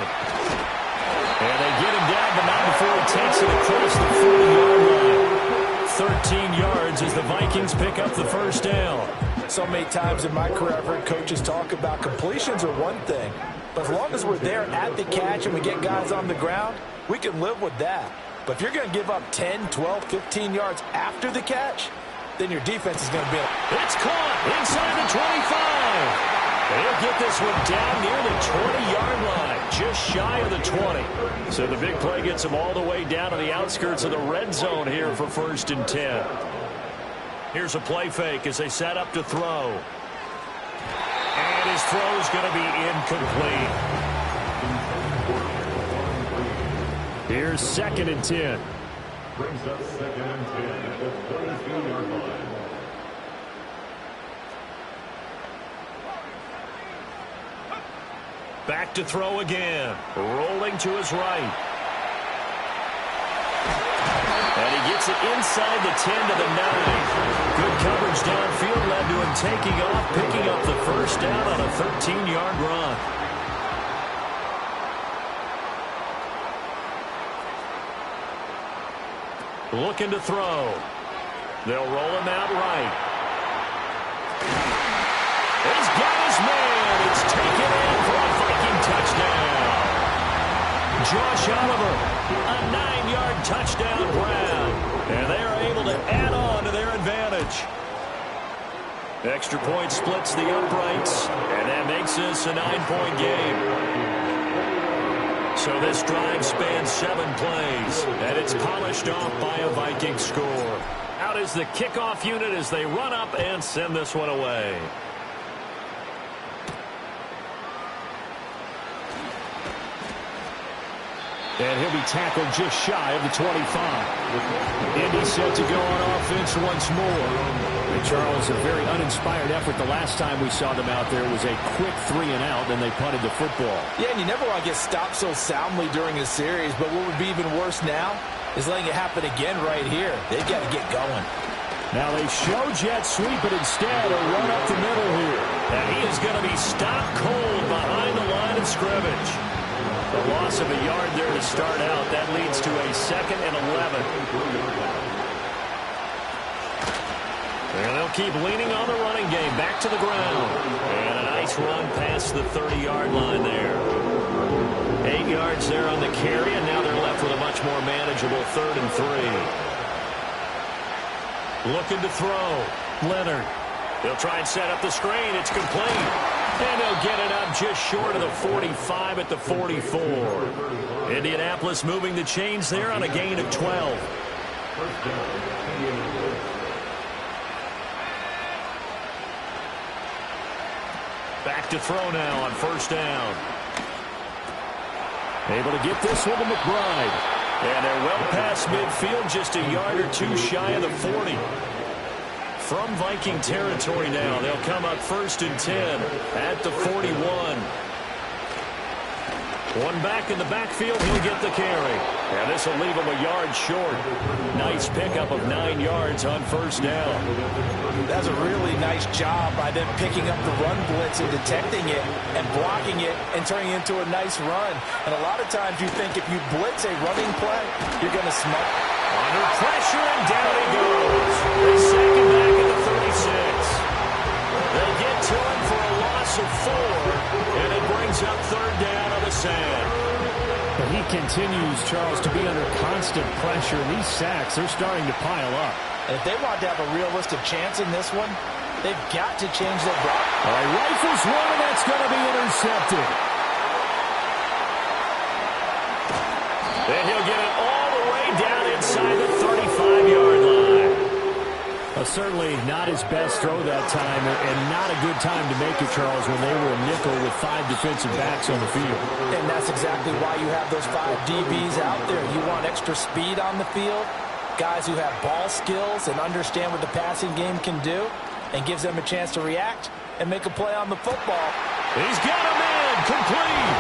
And they get him down, but not before he takes it across the 40-yard line. 13 yards as the Vikings pick up the 1st down. So many times in my career I've heard coaches talk about completions are one thing, but as long as we're there at the catch and we get guys on the ground, we can live with that. But if you're going to give up 10, 12, 15 yards after the catch, then your defense is going to be... It's caught inside the 25. They'll get this one down near the 20-yard line, just shy of the 20. So the big play gets them all the way down to the outskirts of the red zone here for 1st and 10. Here's a play fake as they set up to throw. And his throw is going to be incomplete. Here's 2nd and 10. Brings up 2nd and 10 at the 23-yard line. Back to throw again. Rolling to his right. And he gets it inside the 10 to the 9. Good coverage downfield led to him taking off, picking up the first down on a 13-yard run. Looking to throw. They'll roll him out right. He's got his man. It's taken in for a Viking touchdown. Josh Oliver, a 9-yard touchdown grab. And they are able to add on to their advantage. Extra point splits the uprights, and that makes this a 9-point game. So this drive spans 7 plays, and it's polished off by a Viking score. Out is the kickoff unit as they run up and send this one away. And he'll be tackled just shy of the 25. Indy set to go on offense once more. And Charles, a very uninspired effort the last time we saw them out there was a quick 3 and out, then they punted the football. Yeah, and you never want to get stopped so soundly during a series, but what would be even worse now is letting it happen again right here. They've got to get going. Now they show jet sweep, but instead a run up the middle here. And he is going to be stopped cold behind the line of scrimmage. The loss of a yard there to start out. That leads to a 2nd and 11. And they'll keep leaning on the running game. Back to the ground. And a nice run past the 30-yard line there. 8 yards there on the carry, and now they're left with a much more manageable 3rd and 3. Looking to throw. Leonard. They'll try and set up the screen. It's complete. And they'll get it up just short of the 45 at the 44. Indianapolis moving the chains there on a gain of 12. Back to throw now on 1st down. Able to get this one to McBride. And they're well past midfield, just a yard or 2 shy of the 40. From Viking territory now, they'll come up 1st and 10 at the 41. One back in the backfield, he'll get the carry. And this will leave him a yard short. Nice pickup of 9 yards on 1st down. That's a really nice job by them picking up the run blitz and detecting it and blocking it and turning it into a nice run. And a lot of times you think if you blitz a running play, you're going to smoke. Under pressure, and down he goes. They sack him back at the 36. They get to him for a loss of 4, and it brings up 3rd down on the sand. But he continues, Charles, to be under constant pressure. And these sacks, they're starting to pile up. And if they want to have a realistic chance in this one, they've got to change their block. Rifles one, and that's going to be intercepted. And he'll get it all the way down inside the 35-yard line. Certainly not his best throw that time, and not a good time to make it, Charles, when they were a nickel with 5 defensive backs on the field. And that's exactly why you have those 5 DBs out there. You want extra speed on the field, guys who have ball skills and understand what the passing game can do, and gives them a chance to react and make a play on the football. He's got a man, complete.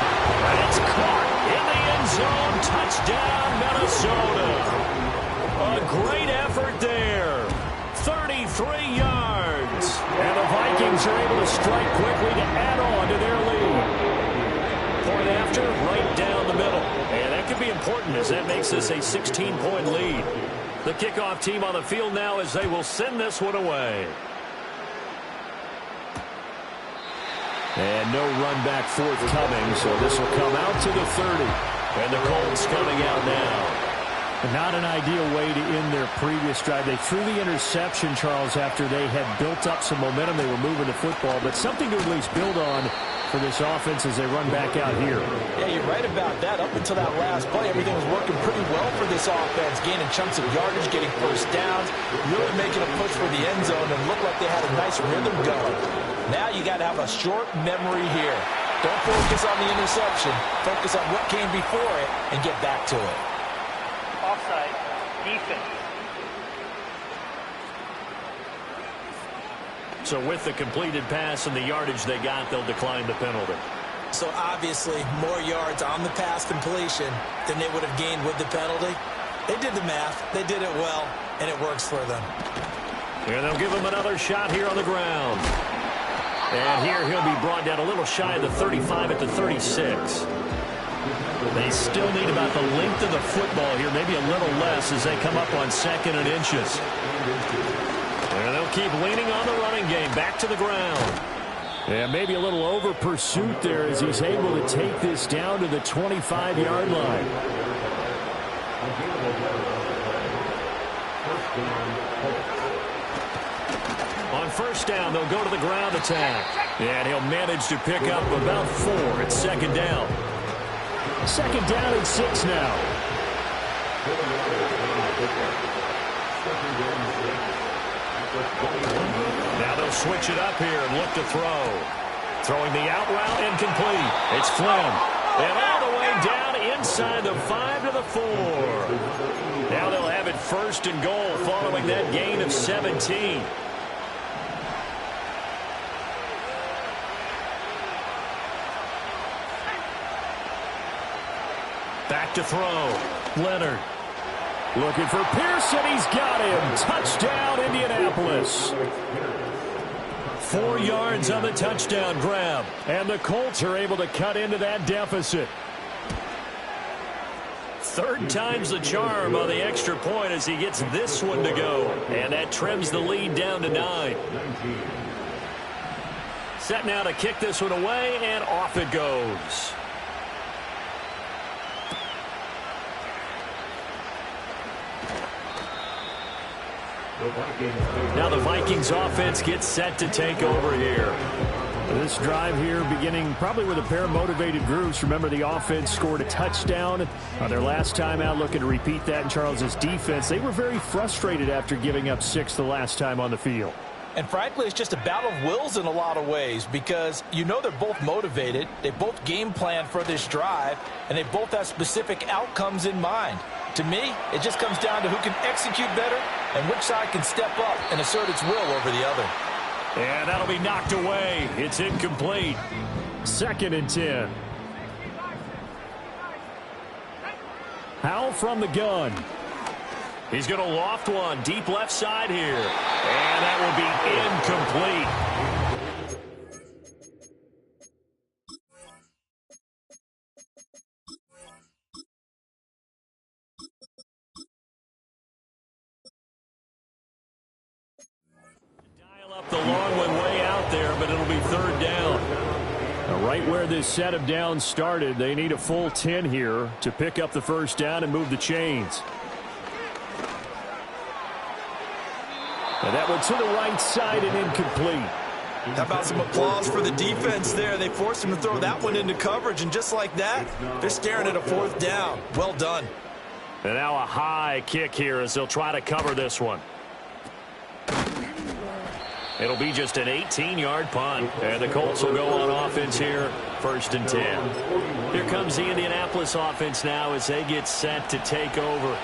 And it's caught in the end zone. Touchdown, Minnesota. A great effort there. 33 yards. And the Vikings are able to strike quickly to add on to their lead. Point after, right down the middle. And that could be important as that makes this a 16-point lead. The kickoff team on the field now as they will send this one away. And no run back forthcoming, so this will come out to the 30. And the Colts coming out now. Not an ideal way to end their previous drive. They threw the interception, Charles, after they had built up some momentum. They were moving the football, but something to at least build on for this offense as they run back out here. Yeah, you're right about that. Up until that last play, everything was working pretty well for this offense, gaining chunks of yardage, getting first downs, really making a push for the end zone, and looked like they had a nice rhythm going. Now you got to have a short memory here. Don't focus on the interception. Focus on what came before it and get back to it. Offside. defense. So with the completed pass and the yardage they got, they'll decline the penalty. So obviously more yards on the pass completion than they would have gained with the penalty. They did the math. They did it well, and it works for them. And they'll give him another shot here on the ground. And here he'll be brought down a little shy of the 35 at the 36. They still need about the length of the football here, maybe a little less as they come up on 2nd and inches. And they'll keep leaning on the running game, back to the ground. Yeah, maybe a little over pursuit there as he's able to take this down to the 25-yard line. On 1st down, they'll go to the ground attack. And he'll manage to pick up about 4 at 2nd down. 2nd down and 6 now. Now they'll switch it up here and look to throw. Throwing the out route incomplete. It's Flynn. And all the way down inside the 5 to the 4. Now they'll have it 1st and goal following that gain of 17. Back to throw. Leonard. Looking for Pearson. He's got him. Touchdown, Indianapolis. 4 yards on the touchdown grab. And the Colts are able to cut into that deficit. 3rd time's the charm on the extra point as he gets this one to go. And that trims the lead down to 9. Set now to kick this one away, and off it goes. Now the Vikings offense gets set to take over here. This drive here beginning probably with a pair of motivated groups. Remember, the offense scored a touchdown their last time out, looking to repeat that in Charles's defense. They were very frustrated after giving up 6 the last time on the field. And frankly, it's just a battle of wills in a lot of ways because you know they're both motivated. They both game plan for this drive, and they both have specific outcomes in mind. To me, it just comes down to who can execute better and which side can step up and assert its will over the other. And that'll be knocked away. It's incomplete. 2nd and 10. Howell from the gun. He's going to loft one deep left side here. And that will be incomplete. The long one way out there, but it'll be 3rd down. Now, right where this set of downs started, they need a full 10 here to pick up the 1st down and move the chains. And that one to the right side and incomplete. How about some applause for the defense there? They forced him to throw that one into coverage, and just like that, they're staring at a 4th down. Well done. And now a high kick here as they'll try to cover this one. It'll be just an 18-yard punt. And the Colts will go on offense here, 1st and 10. Here comes the Indianapolis offense now as they get set to take over.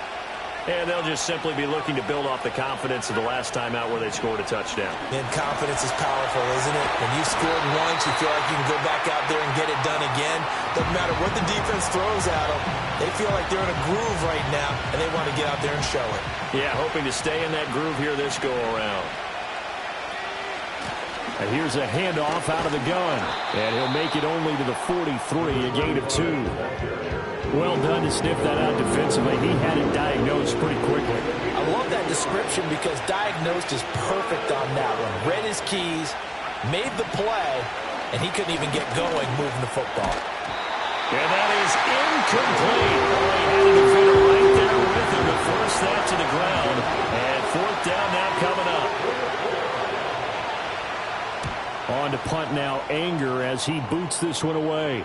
And they'll just simply be looking to build off the confidence of the last time out where they scored a touchdown. And confidence is powerful, isn't it? When you scored once, you feel like you can go back out there and get it done again. Doesn't matter what the defense throws at them. They feel like they're in a groove right now, and they want to get out there and show it. Yeah, hoping to stay in that groove here this go-around. And here's a handoff out of the gun. And he'll make it only to the 43, a gain of 2. Well done to sniff that out defensively. He had it diagnosed pretty quickly. I love that description because diagnosed is perfect on that one. Read his keys, made the play, and he couldn't even get going moving the football. And that is incomplete. Oh, he had a defender right there with him to force that to the ground. And 4th down now coming up. On to punt now, Anger, as he boots this one away.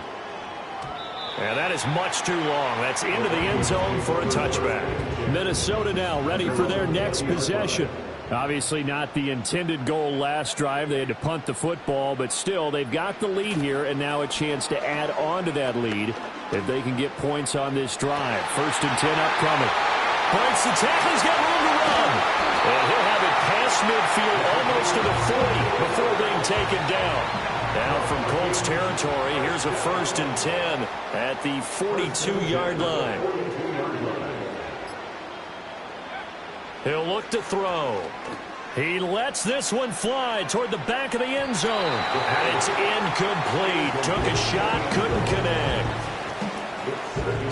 And that is much too long. That's into the end zone for a touchback. Minnesota now ready for their next possession. Obviously not the intended goal last drive. They had to punt the football, but still they've got the lead here and now a chance to add on to that lead if they can get points on this drive. 1st and 10 upcoming. Breaks the tackle. He's got room to run. And he'll have it past midfield almost to the 40 before being taken down. Now from Colts territory, here's a 1st and 10 at the 42-yard line. He'll look to throw. He lets this one fly toward the back of the end zone. And it's incomplete. Took a shot, couldn't connect.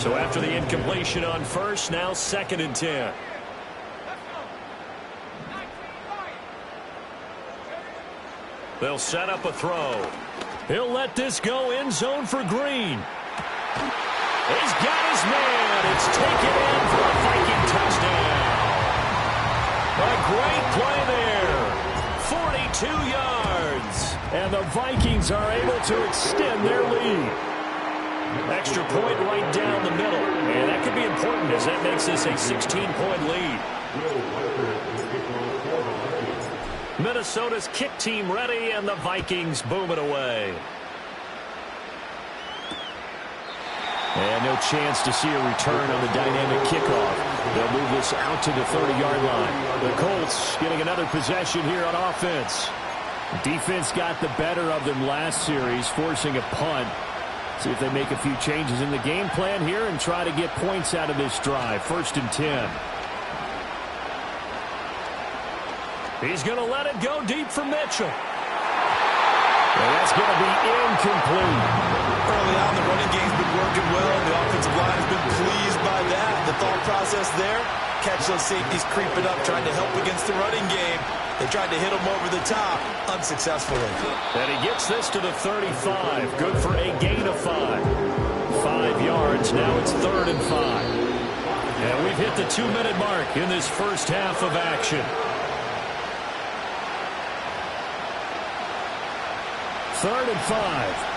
So after the incompletion on first, now 2nd and 10. They'll set up a throw. He'll let this go end zone for Green. He's got his man. It's taken in for a Viking touchdown. A great play there. 42 yards. And the Vikings are able to extend their lead. Extra point right down the middle. And that could be important as that makes this a 16-point lead. Minnesota's kick team ready, and the Vikings boom it away. And no chance to see a return on the dynamic kickoff. They'll move this out to the 30-yard line. The Colts getting another possession here on offense. Defense got the better of them last series, forcing a punt. See if they make a few changes in the game plan here and try to get points out of this drive. 1st and 10. He's going to let it go deep for Mitchell. And that's going to be incomplete. Early on, the running game's been working well, and the offensive line has been pleased by that. The thought process there, catch those safeties creeping up, trying to help against the running game. They tried to hit him over the top, unsuccessfully. And he gets this to the 35. Good for a gain of 5. 5 yards. Now it's 3rd and 5. And we've hit the 2-minute mark in this first half of action. 3rd and 5.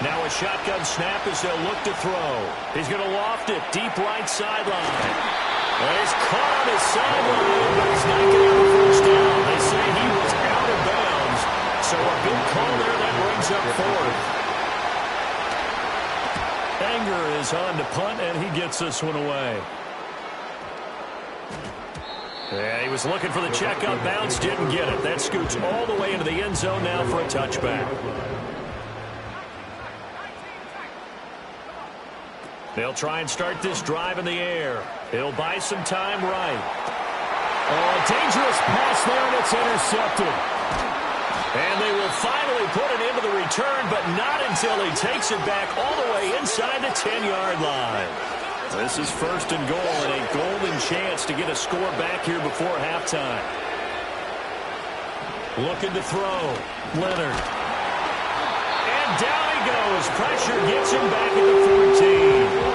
Now a shotgun snap as they'll look to throw. He's going to loft it deep right sideline. And he's caught on his sideline, but he's not getting the first down. They say he was out of bounds. So a good call there that brings up 4th. Anger is on to punt, and he gets this one away. Yeah, he was looking for the check out bounce, didn't get it. That scoots all the way into the end zone now for a touchback. They'll try and start this drive in the air. He'll buy some time right. Oh, a dangerous pass there, and it's intercepted. And they will finally put it into the return, but not until he takes it back all the way inside the 10-yard line. This is 1st and goal, and a golden chance to get a score back here before halftime. Looking to throw. Leonard. And down he goes. Pressure gets him back at the 14.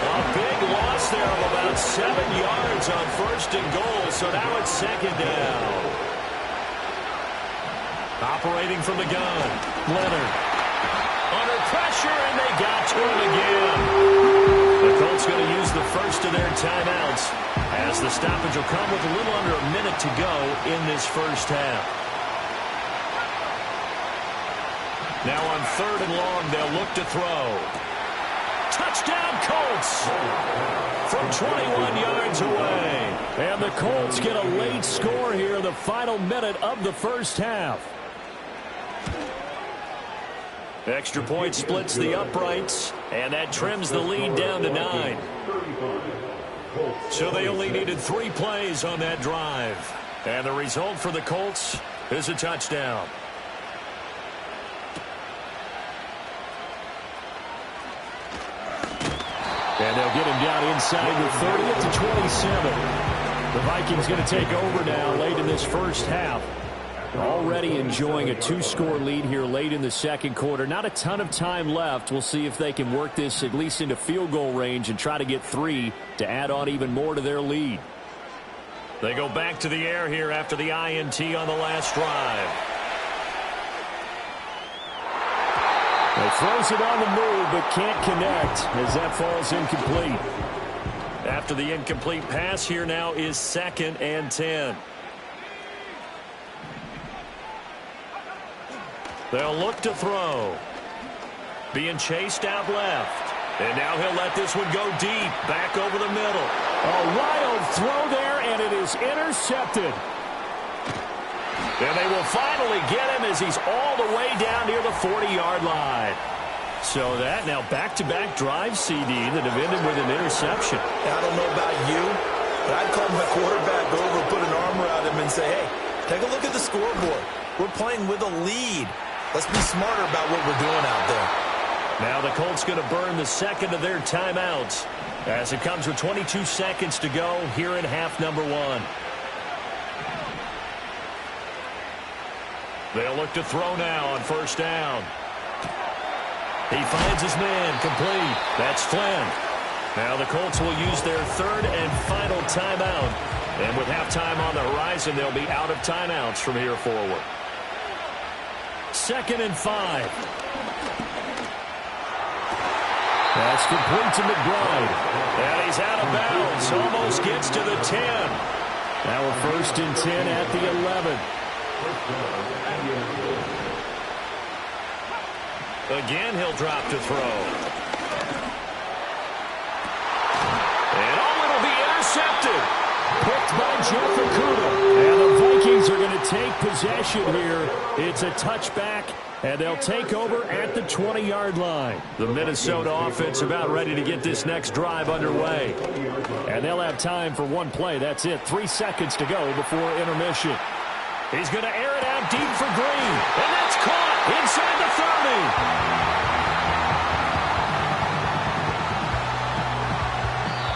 A big loss there of about 7 yards on 1st and goal, so now it's 2nd down. Operating from the gun. Leonard. Under pressure, and they got to him again. The Colts going to use the first of their timeouts as the stoppage will come with a little under a minute to go in this first half. Now on 3rd and long, they'll look to throw. Touchdown, Colts! From 21 yards away. And the Colts get a late score here in the final minute of the first half. Extra point splits the uprights, and that trims the lead down to 9. So they only needed 3 plays on that drive. And the result for the Colts is a touchdown. And they'll get him down inside the 30 to 27. The Vikings going to take over now late in this first half. Already enjoying a 2-score lead here late in the second quarter. Not a ton of time left. We'll see if they can work this at least into field goal range and try to get 3 to add on even more to their lead. They go back to the air here after the INT on the last drive. He throws it on the move but can't connect as that falls incomplete. After the incomplete pass, here now is 2nd and 10. They'll look to throw. being chased out left. And now he'll let this one go deep, back over the middle. A wild throw there, and it is intercepted. And they will finally get him as he's all the way down near the 40-yard line. So that now back-to-back drive CD that have ended with an interception. I don't know about you, but I'd call my quarterback over, put an arm around him, and say, hey, take a look at the scoreboard. We're playing with a lead. Let's be smarter about what we're doing out there. Now the Colts going to burn the second of their timeouts as it comes with 22 seconds to go here in half number one. They'll look to throw now on first down. He finds his man complete. That's Flynn. Now the Colts will use their third and final timeout. And with halftime on the horizon, they'll be out of timeouts from here forward. 2nd and 5. That's complete to McBride. And he's out of bounds. Almost gets to the 10. Now we're 1st and 10 at the 11. Again, he'll drop to throw. And it'll be intercepted. Picked by Jeff Okudah. And the Vikings are going to take possession here. It's a touchback, and they'll take over at the 20-yard line. The Minnesota offense about ready to get this next drive underway. And they'll have time for one play. That's it. 3 seconds to go before intermission. He's going to air it out deep for Green. And that's caught inside the 30.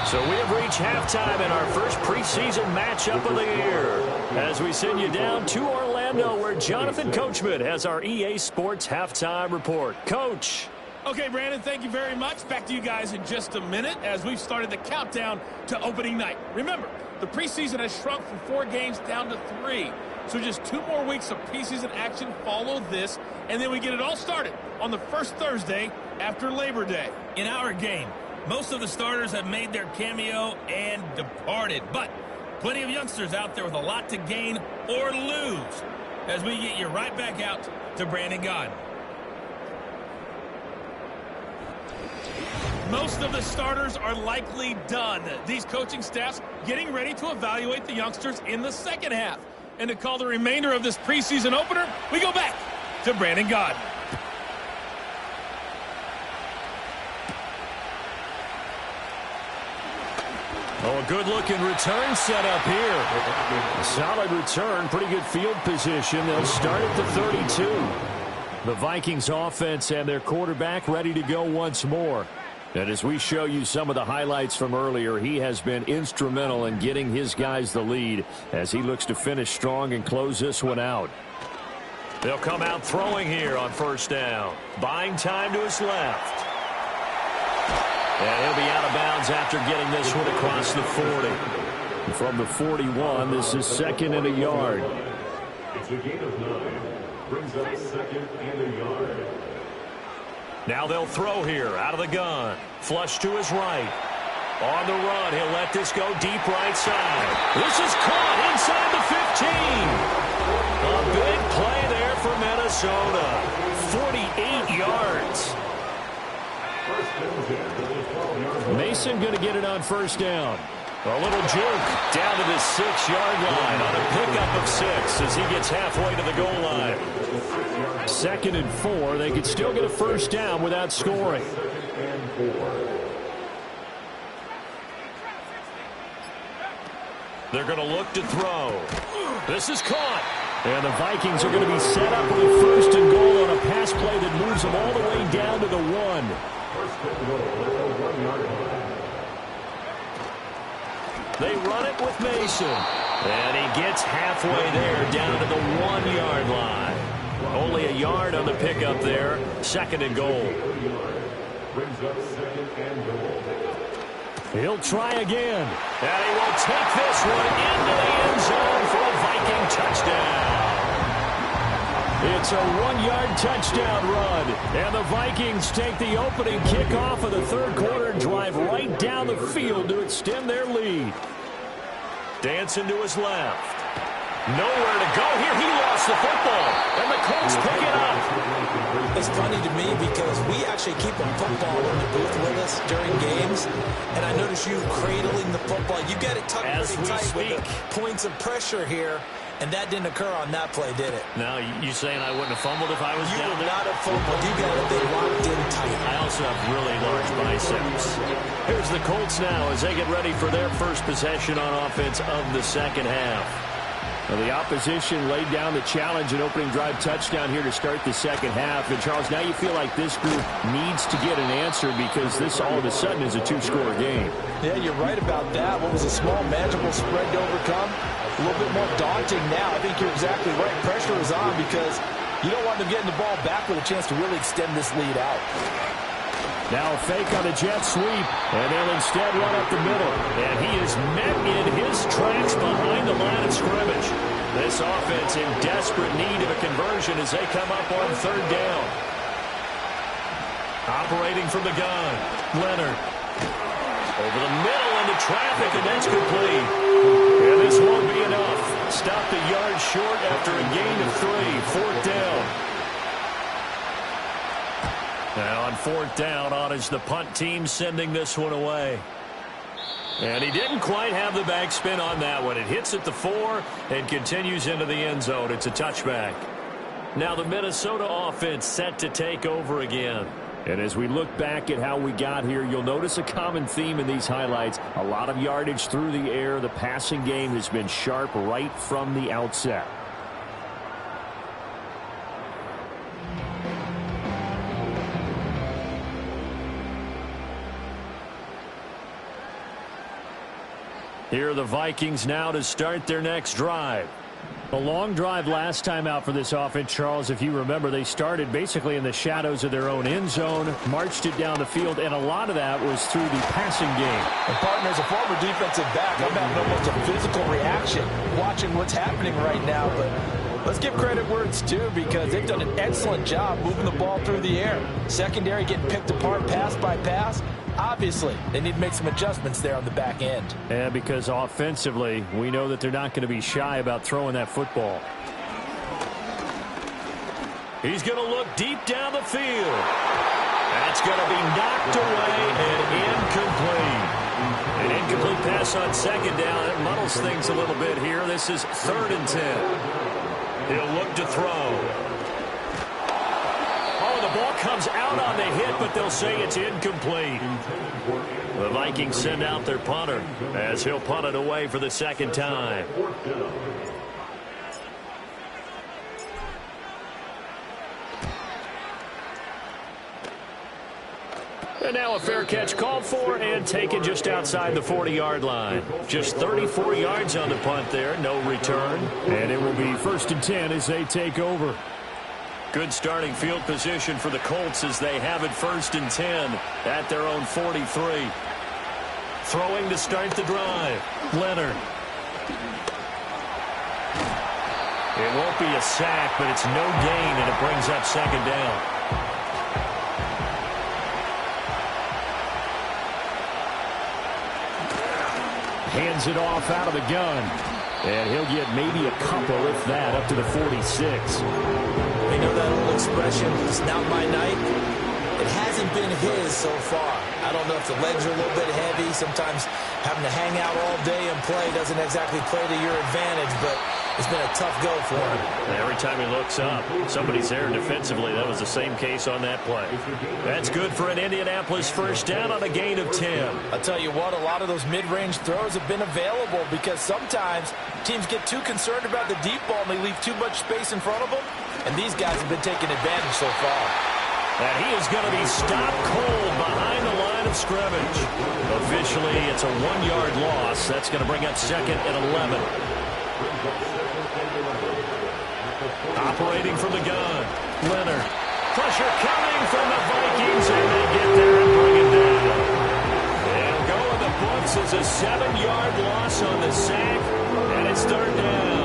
So we have reached halftime in our first preseason matchup of the year as we send you down to Orlando where Jonathan Coachman has our EA Sports halftime report. Coach. Okay, Brandon, thank you very much. Back to you guys in just a minute as we've started the countdown to opening night. Remember, the preseason has shrunk from 4 games down to 3. So just 2 more weeks of preseason action follow this, and then we get it all started on the first Thursday after Labor Day. In our game, most of the starters have made their cameo and departed, but plenty of youngsters out there with a lot to gain or lose as we get you right back out to Brandon Gaudin. Most of the starters are likely done. These coaching staffs getting ready to evaluate the youngsters in the second half. And to call the remainder of this preseason opener, we go back to Brandon Gaudin. Oh, a good-looking return set up here. A solid return, pretty good field position. They'll start at the 32. The Vikings offense and their quarterback ready to go once more. And as we show you some of the highlights from earlier, he has been instrumental in getting his guys the lead as he looks to finish strong and close this one out. They'll come out throwing here on first down. Buying time to his left. And he'll be out of bounds after getting this one across the 40. From the 41, this is 2nd and a yard. It's a gain of 9. Brings up 2nd and a yard. Now they'll throw here out of the gun. Flush to his right. On the run, he'll let this go deep right side. This is caught inside the 15. A big play there for Minnesota. 48 yards. Mason going to get it on first down. A little juke down to the 6-yard line on a pickup of 6 as he gets halfway to the goal line. 2nd and 4. They could still get a first down without scoring. They're going to look to throw. This is caught. And the Vikings are going to be set up with a 1st and goal on a pass play that moves them all the way down to the 1. 1st and goal at the 1-yard line. They run it with Mason. And he gets halfway there down to the 1-yard line. Only a yard on the pickup there. 2nd and goal. Brings up 2nd and goal. He'll try again. And he will take this one into the end zone for a Viking touchdown. It's a 1-yard touchdown run. And the Vikings take the opening kickoff of the 3rd quarter and drive right down the field to extend their lead. Dancing to his left. Nowhere to go here. He lost the football, and the Colts pick it up. It's funny to me because we actually keep a football in the booth with us during games, and I notice you cradling the football. You got it tucked pretty tight with the points of pressure here, and that didn't occur on that play, did it? Now, you saying I wouldn't have fumbled if I was down there? You would not have fumbled. You got it locked in tight. I also have really large biceps. Here's the Colts now as they get ready for their first possession on offense of the second half. Well, the opposition laid down the challenge, an opening drive touchdown here to start the second half. And, Charles, now you feel like this group needs to get an answer because this all of a sudden is a two-score game. Yeah, you're right about that. What was a small, manageable spread to overcome, a little bit more daunting now. I think you're exactly right. Pressure is on because you don't want them getting the ball back with a chance to really extend this lead out. Now a fake on a jet sweep, and they'll instead run up the middle. And he is met in his tracks behind the line of scrimmage. This offense in desperate need of a conversion as they come up on third down. Operating from the gun, Leonard. Over the middle into traffic, and that's complete. And this won't be enough. Stopped a yard short after a gain of 3. Fourth down. Now on fourth down, on is the punt team sending this one away. And he didn't quite have the backspin on that one. It hits at the 4 and continues into the end zone. It's a touchback. Now the Minnesota offense set to take over again. And as we look back at how we got here, you'll notice a common theme in these highlights. A lot of yardage through the air. The passing game has been sharp right from the outset. Here are the Vikings now to start their next drive. A long drive last time out for this offense, Charles. If you remember, they started basically in the shadows of their own end zone, marched it down the field, and a lot of that was through the passing game. And partner, as a former defensive back, I'm having almost a physical reaction watching what's happening right now. But let's give credit where it's due because they've done an excellent job moving the ball through the air. Secondary getting picked apart pass by pass. Obviously, they need to make some adjustments there on the back end. Yeah, because offensively, we know that they're not going to be shy about throwing that football. He's going to look deep down the field. That's going to be knocked away and incomplete. An incomplete pass on second down. It muddles things a little bit here. This is 3rd and 10. He'll look to throw. The ball comes out on the hit, but they'll say it's incomplete. The Vikings send out their punter as he'll punt it away for the second time. And now a fair catch called for and taken just outside the 40-yard line. Just 34 yards on the punt there, no return. And it will be 1st and 10 as they take over. Good starting field position for the Colts as they have it 1st and 10 at their own 43. Throwing to start the drive. Leonard. It won't be a sack, but it's no gain, and it brings up second down. Hands it off out of the gun. And he'll get maybe a couple, if that, up to the 46. You know that old expression, it's not my night? It hasn't been his so far. I don't know if the legs are a little bit heavy. Sometimes having to hang out all day and play doesn't exactly play to your advantage, but it's been a tough go for him. Every time he looks up, somebody's there defensively. That was the same case on that play. That's good for an Indianapolis first down on a gain of 10. I'll tell you what, a lot of those mid-range throws have been available because sometimes teams get too concerned about the deep ball and they leave too much space in front of them, and these guys have been taking advantage so far. And he is going to be stopped cold behind the line of scrimmage. Officially, it's a 1-yard loss. That's going to bring up 2nd and 11. Operating from the gun, Leonard. Pressure coming from the Vikings, and they get there and bring it down. They'll go in the books as a 7-yard loss on the sack, and it's 3rd down.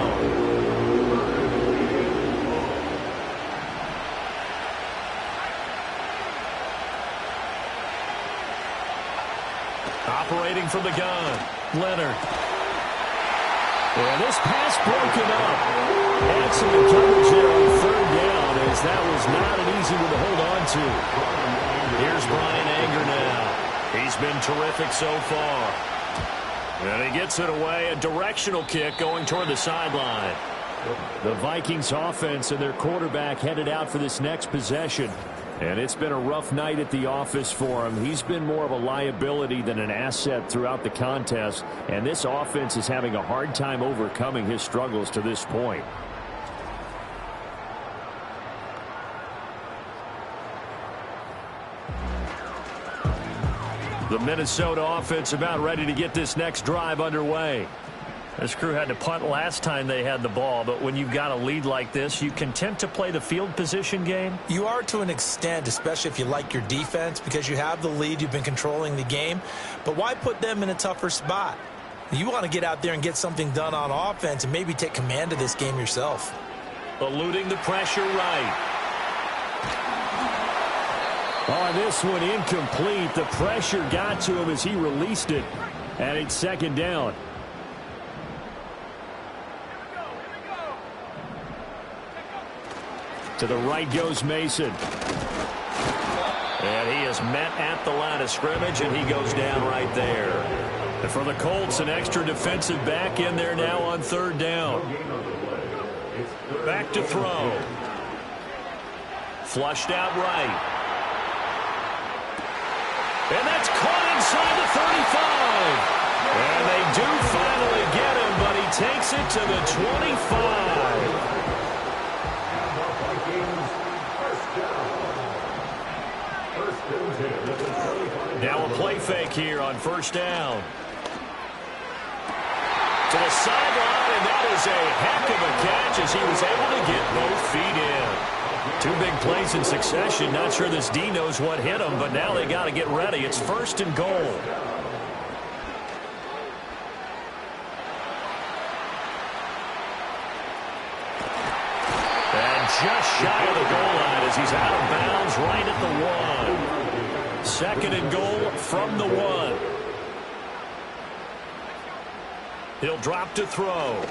Operating from the gun, Leonard. And this pass broken up. Excellent coverage there on third down, as that was not an easy one to hold on to. Here's Brian Anger now. He's been terrific so far. And he gets it away, a directional kick going toward the sideline. The Vikings offense and their quarterback headed out for this next possession. And it's been a rough night at the office for him. He's been more of a liability than an asset throughout the contest. And this offense is having a hard time overcoming his struggles to this point. The Minnesota offense about ready to get this next drive underway. This crew had to punt last time they had the ball, but when you've got a lead like this, you content to play the field position game? You are to an extent, especially if you like your defense, because you have the lead, you've been controlling the game. But why put them in a tougher spot? You want to get out there and get something done on offense and maybe take command of this game yourself. Eluding the pressure right. On this one, incomplete. The pressure got to him as he released it, and it's second down. To the right goes Mason. And he is met at the line of scrimmage, and he goes down right there. And for the Colts, an extra defensive back in there now on third down. Back to throw. Flushed out right. And that's caught inside the 35. And they do finally get him, but he takes it to the 25. Now a play fake here on first down. To the sideline, and that is a heck of a catch as he was able to get both feet in. Two big plays in succession. Not sure this D knows what hit him, but now they got to get ready. It's first and goal. And just shy of the goal line as he's out of bounds right at the 1. Second and goal from the 1. He'll drop to throw.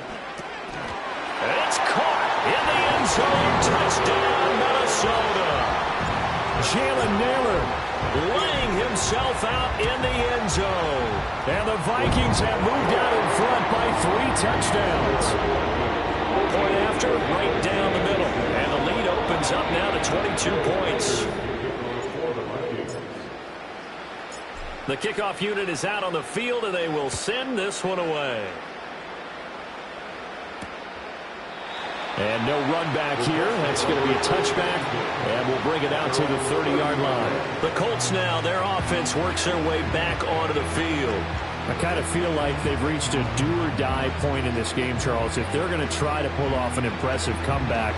And it's caught in the end zone. Touchdown, Minnesota. Jalen Naylor laying himself out in the end zone. And the Vikings have moved out in front by 3 touchdowns. Point after, right down the middle. And the lead opens up now to 22 points. The kickoff unit is out on the field, and they will send this one away. And no run back here. That's going to be a touchback, and we'll bring it out to the 30-yard line. The Colts now, their offense works their way back onto the field. I kind of feel like they've reached a do-or-die point in this game, Charles. If they're going to try to pull off an impressive comeback,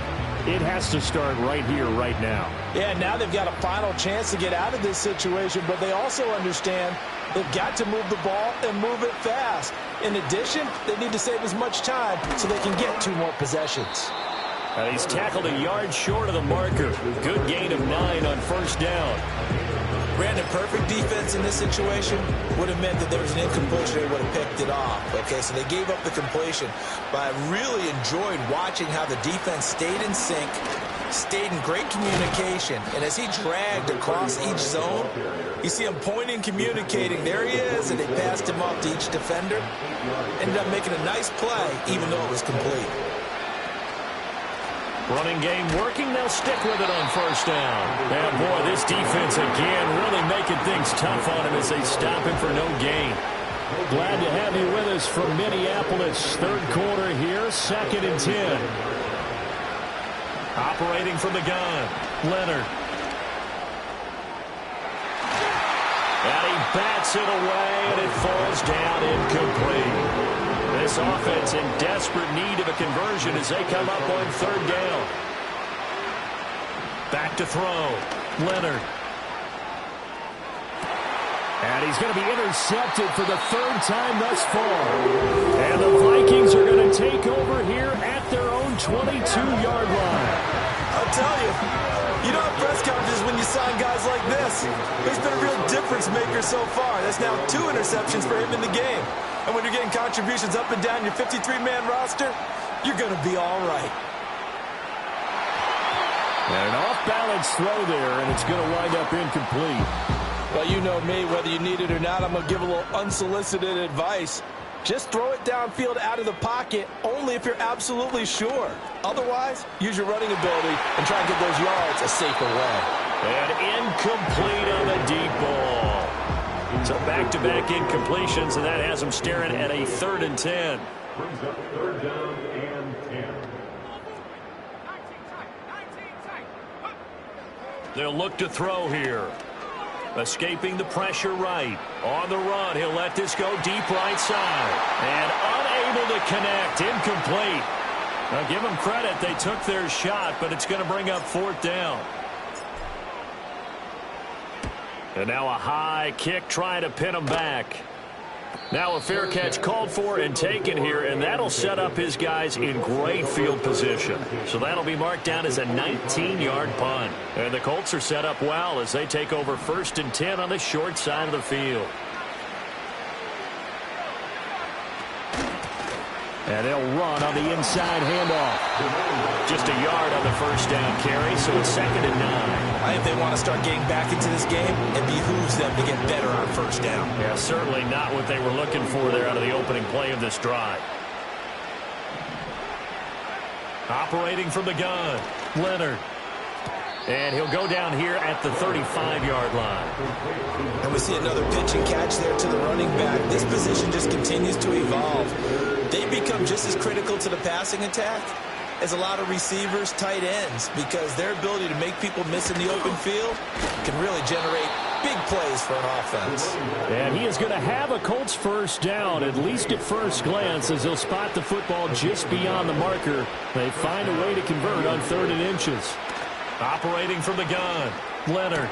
it has to start right here, right now. Yeah, now they've got a final chance to get out of this situation, but they also understand they've got to move the ball and move it fast. In addition, they need to save as much time so they can get 2 more possessions. And he's tackled a yard short of the marker. Good gain of 9 on first down. Brandon, perfect defense in this situation would have meant that there was an incompletion. They would have picked it off. Okay, so they gave up the completion. But I really enjoyed watching how the defense stayed in sync, stayed in great communication. And as he dragged across each zone, you see him pointing, communicating. There he is, and they passed him off to each defender. Ended up making a nice play, even though it was complete. Running game working. They'll stick with it on first down. And boy, this defense again really making things tough on him as they stop him for no gain. Glad to have you with us from Minneapolis. Third quarter here, 2nd and 10. Operating from the gun, Leonard. And he bats it away, and it falls down incomplete. This offense in desperate need of a conversion as they come up on third down. Back to throw. Leonard. And he's going to be intercepted for the 3rd time thus far. And the Vikings are going to take over here at their own 22-yard line. I'll tell you, you don't have press conferences when you sign guys like this. He's been a real difference maker so far. That's now 2 interceptions for him in the game. And when you're getting contributions up and down your 53-man roster, you're going to be all right. And an off-balance throw there, and it's going to wind up incomplete. Well, you know me, whether you need it or not, I'm going to give a little unsolicited advice. Just throw it downfield out of the pocket, only if you're absolutely sure. Otherwise, use your running ability and try and get those yards a safer way. And incomplete on the deep ball. So back-to-back incompletions, and that has them staring at a 3rd and 10. Brings up 3rd down and 10. They'll look to throw here. Escaping the pressure right. On the run, he'll let this go deep right side. And unable to connect. Incomplete. Now give them credit. They took their shot, but it's going to bring up 4th down. And now a high kick trying to pin him back. Now a fair catch called for and taken here, and that'll set up his guys in great field position. So that'll be marked down as a 19-yard punt. And the Colts are set up well as they take over 1st and 10 on the short side of the field. And they'll run on the inside handoff. Just a yard on the 1st down carry, so it's 2nd and 9. I think they want to start getting back into this game, it behooves them to get better on 1st down. Yeah, certainly not what they were looking for there out of the opening play of this drive. Operating from the gun, Leonard. And he'll go down here at the 35-yard line. And we see another pitch and catch there to the running back. This position just continues to evolve. They become just as critical to the passing attack as a lot of receivers, tight ends, because their ability to make people miss in the open field can really generate big plays for an offense. And he is going to have a Colts 1st down, at least at first glance, as he'll spot the football just beyond the marker. They find a way to convert on 3rd and inches. Operating from the gun, Leonard.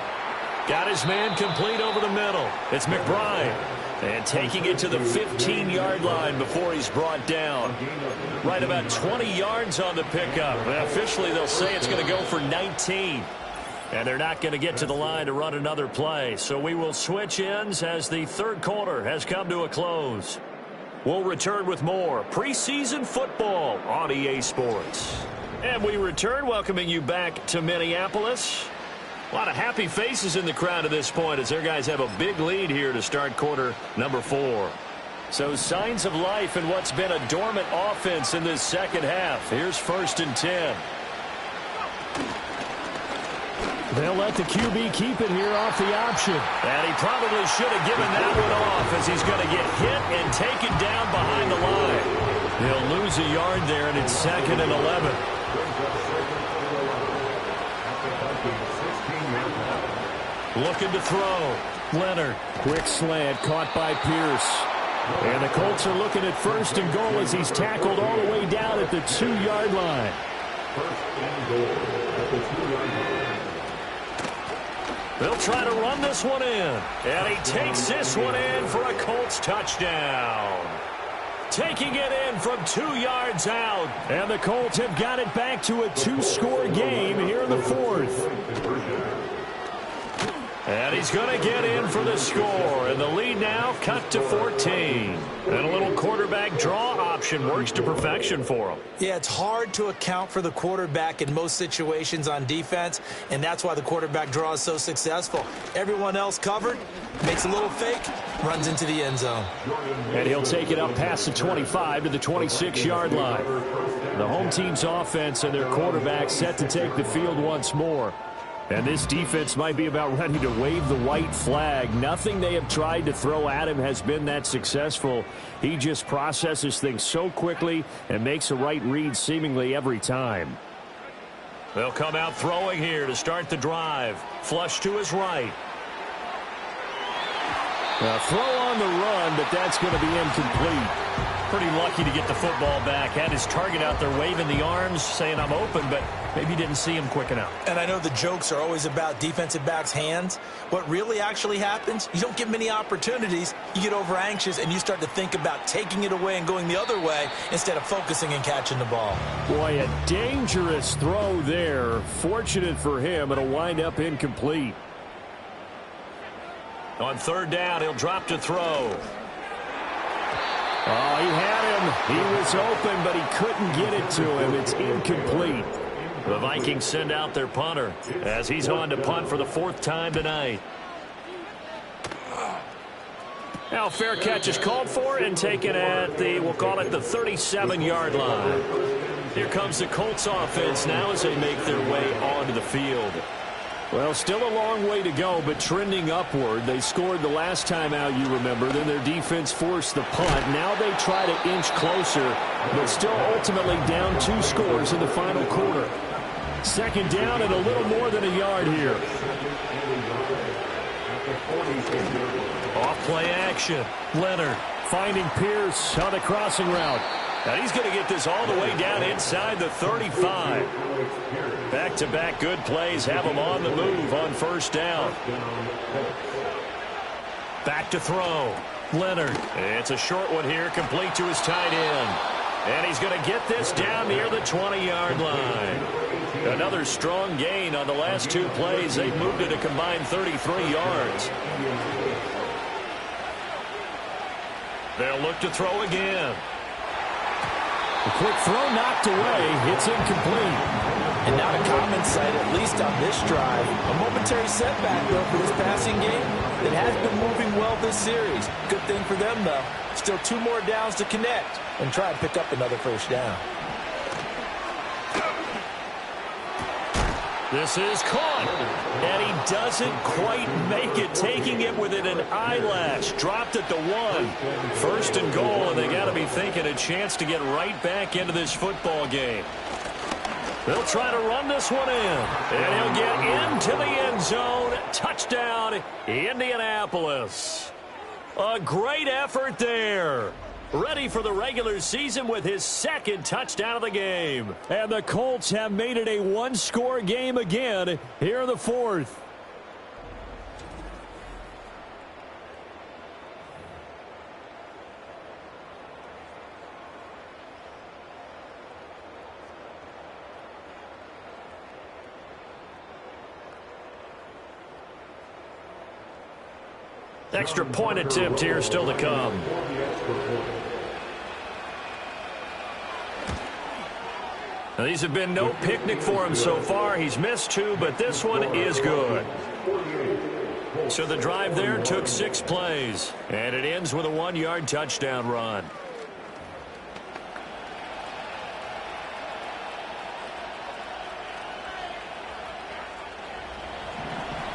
Got his man complete over the middle. It's McBride. And taking it to the 15-yard line before he's brought down. Right about 20 yards on the pickup. And officially, they'll say it's going to go for 19. And they're not going to get to the line to run another play. So we will switch ends as the 3rd quarter has come to a close. We'll return with more preseason football on EA Sports. And we return, welcoming you back to Minneapolis. A lot of happy faces in the crowd at this point as their guys have a big lead here to start quarter number 4. So signs of life in what's been a dormant offense in this 2nd half. Here's 1st and 10. They'll let the QB keep it here off the option. And he probably should have given that one off as he's going to get hit and taken down behind the line. He'll lose a yard there, and it's 2nd and 11. Looking to throw. Leonard. Quick slant caught by Pierce. And the Colts are looking at 1st and goal as he's tackled all the way down at the 2-yard line. 1st and goal at the 2-yard line. They'll try to run this one in. And he takes this one in for a Colts touchdown. Taking it in from 2 yards out. And the Colts have got it back to a 2-score game here in the 4th. And he's going to get in for the score. And the lead now cut to 14. And a little quarterback draw option works to perfection for him. Yeah, it's hard to account for the quarterback in most situations on defense, and that's why the quarterback draw is so successful. Everyone else covered, makes a little fake, runs into the end zone. And he'll take it up past the 25 to the 26-yard line. The home team's offense and their quarterback set to take the field once more. And this defense might be about ready to wave the white flag. Nothing they have tried to throw at him has been that successful. He just processes things so quickly and makes a right read seemingly every time. They'll come out throwing here to start the drive. Flush to his right. A throw on the run, but that's going to be incomplete. Pretty lucky to get the football back. Had his target out there waving the arms, saying I'm open, but maybe didn't see him quick enough. And I know the jokes are always about defensive backs' hands. What really actually happens, you don't get many opportunities, you get over anxious, and you start to think about taking it away and going the other way instead of focusing and catching the ball. Boy, a dangerous throw there. Fortunate for him, it'll wind up incomplete. On 3rd down, he'll drop to throw. Oh, he had him. He was open, but he couldn't get it to him. It's incomplete. The Vikings send out their punter as he's on to punt for the 4th time tonight. Now, fair catch is called for and taken at the, we'll call it the 37-yard line. Here comes the Colts offense now as they make their way onto the field. Well, still a long way to go, but trending upward. They scored the last time out, you remember. Then their defense forced the punt. Now they try to inch closer, but still ultimately down 2 scores in the final quarter. 2nd down and a little more than a yard here. Off play action. Leonard finding Pierce on the crossing route. And he's going to get this all the way down inside the 35. Back-to-back good plays have him on the move on 1st down. Back to throw. Leonard. It's a short one here, complete to his tight end. And he's going to get this down near the 20-yard line. Another strong gain on the last 2 plays. They've moved it a combined 33 yards. They'll look to throw again. A quick throw knocked away. It's incomplete. And not a common sight, at least on this drive. A momentary setback, though, for this passing game that has been moving well this series. Good thing for them, though. Still 2 more downs to connect and try and pick up another 1st down. This is caught. And he doesn't quite make it, taking it within an eyelash. Dropped at the 1. 1st and goal, and they got to be thinking a chance to get right back into this football game. They'll try to run this one in. And he'll get into the end zone. Touchdown, Indianapolis. A great effort there. Ready for the regular season with his 2nd touchdown of the game. And the Colts have made it a 1-score game again here in the 4th. Extra point attempt here still to come. Now, these have been no picnic for him so far. He's missed 2, but this one is good. So the drive there took 6 plays, and it ends with a 1-yard touchdown run.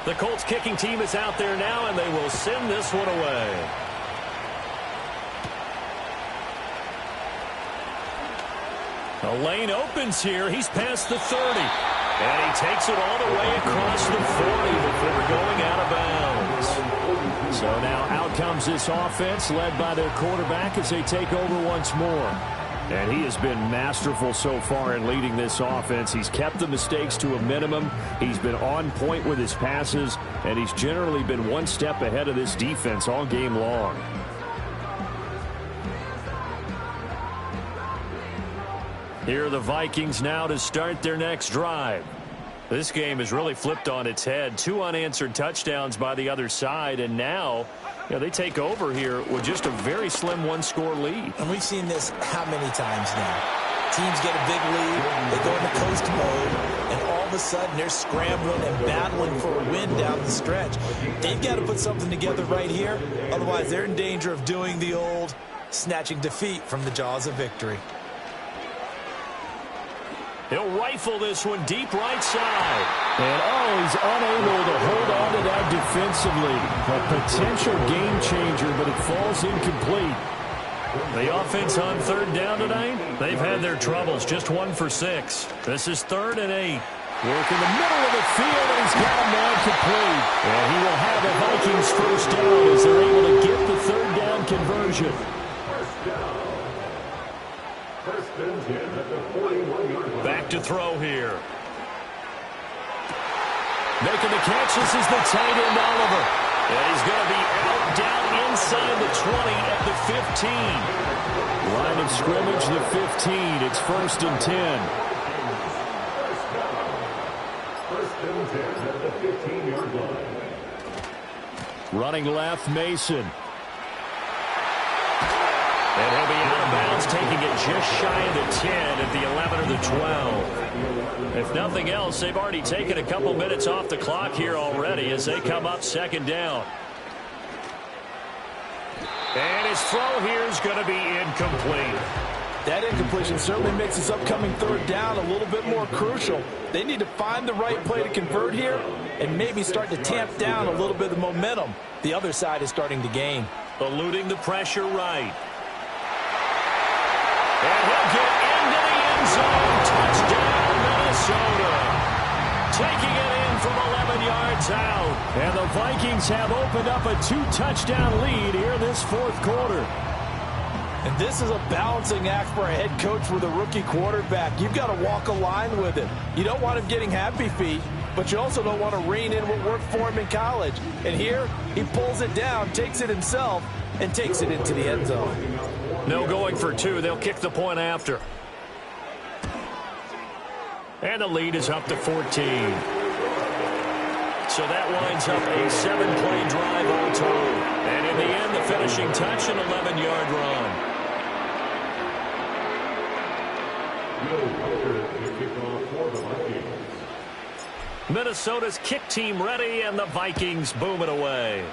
The Colts kicking team is out there now, and they will send this one away. The lane opens here. He's past the 30. And he takes it all the way across the 40 before going out of bounds. So now out comes this offense led by their quarterback as they take over once more. And he has been masterful so far in leading this offense. He's kept the mistakes to a minimum. He's been on point with his passes, and he's generally been one step ahead of this defense all game long. Here are the Vikings now to start their next drive. This game has really flipped on its head. 2 unanswered touchdowns by the other side, and now they take over here with just a very slim 1-score lead. And we've seen this how many times now? Teams get a big lead, they go into coast mode, and all of a sudden they're scrambling and battling for a win down the stretch. They've got to put something together right here, otherwise they're in danger of doing the old snatching defeat from the jaws of victory. He'll rifle this one deep right side. And, he's unable to hold on to that defensively. A potential game changer, but it falls incomplete. The offense on 3rd down tonight, they've had their troubles. Just 1 for 6. This is 3rd and 8. Work in the middle of the field, and he's got him now complete. And he will have the Vikings 1st down as they're able to get the 3rd down conversion. Back to throw here. Making the catch, this is the tight end, Oliver. And he's going to be out down inside the 20 at the 15. Line of scrimmage, the 15. It's 1st and 10. First and 10 at the 15-yard line. Running left, Mason. And he'll be out of bounds, taking it just shy of the 10 at the 11 or the 12. If nothing else, they've already taken a couple minutes off the clock here already as they come up second down. And his throw here is going to be incomplete. That incompletion certainly makes this upcoming third down a little bit more crucial. They need to find the right play to convert here and maybe start to tamp down a little bit of the momentum the other side is starting to gain. Eluding the pressure right. And he'll get into the end zone. Touchdown, Minnesota. Taking it in from 11 yards out. And the Vikings have opened up a 2-touchdown lead here in this fourth quarter. And this is a balancing act for a head coach with a rookie quarterback. You've got to walk a line with him. You don't want him getting happy feet, but you also don't want to rein in what worked for him in college. And here, he pulls it down, takes it himself, and takes it into the end zone. No going for two. They'll kick the point after. And the lead is up to 14. So that winds up a 7-play drive all told. And in the end, the finishing touch, an 11-yard run. Minnesota's kick team ready, and the Vikings boom it away.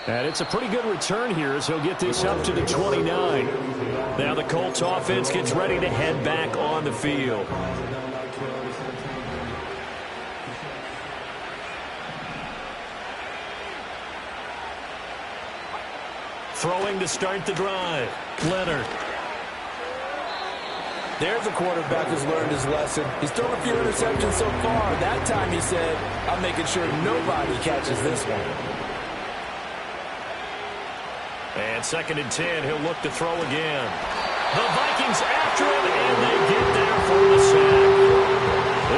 And it's a pretty good return here as he'll get this up to the 29. Now the Colts offense gets ready to head back on the field. Throwing to start the drive. Leonard. There's a quarterback who's learned his lesson. He's thrown a few interceptions so far. That time he said, I'm making sure nobody catches this one. And 2nd and 10, he'll look to throw again. The Vikings after him, and they get there for the sack.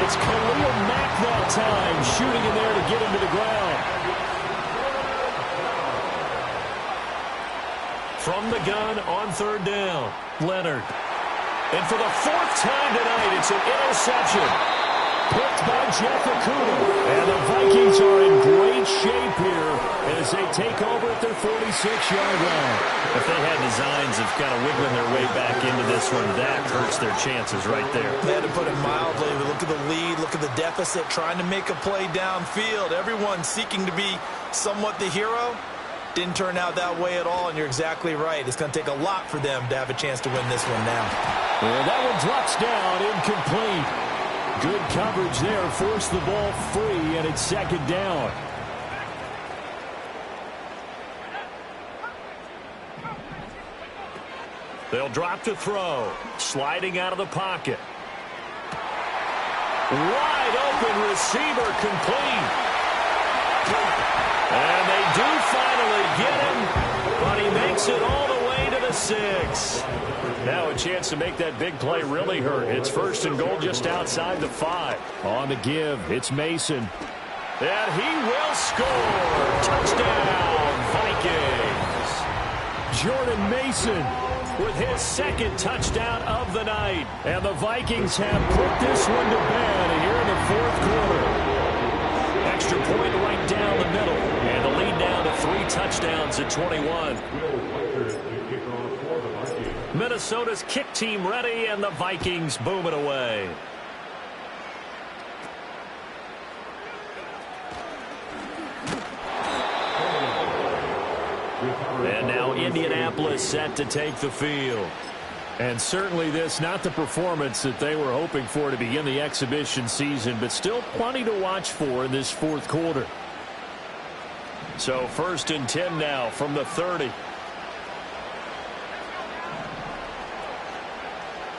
It's Khalil Mack that time, shooting in there to get him to the ground. From the gun on 3rd down, Leonard. And for the 4th time tonight, it's an interception. Picked by Jeff Okudah. And the Vikings are in great shape here as they take over at their 46-yard line. If they had designs of kind of wiggling their way back into this one, that hurts their chances right there. They had to put it mildly, but look at the lead, look at the deficit, trying to make a play downfield. Everyone seeking to be somewhat the hero. Didn't turn out that way at all, and you're exactly right. It's going to take a lot for them to have a chance to win this one now. Well, that one drops down, incomplete. Good coverage there, forced the ball free, and it's 2nd down. They'll drop to throw. Sliding out of the pocket. Wide open receiver, complete. And they do finally get him, but he makes it all the way to the 6. Now a chance to make that big play really hurt. It's 1st and goal just outside the 5. On the give, it's Mason. And he will score. Touchdown, Vikings. Jordan Mason with his 2nd touchdown of the night. And the Vikings have put this one to bed here in the 4th quarter. Extra point right down the middle. And the lead down to 3 touchdowns at 21. Minnesota's kick team ready, and the Vikings boom it away. And now Indianapolis set to take the field. And certainly this, not the performance that they were hoping for to begin the exhibition season, but still plenty to watch for in this 4th quarter. So 1st and 10 now from the 30.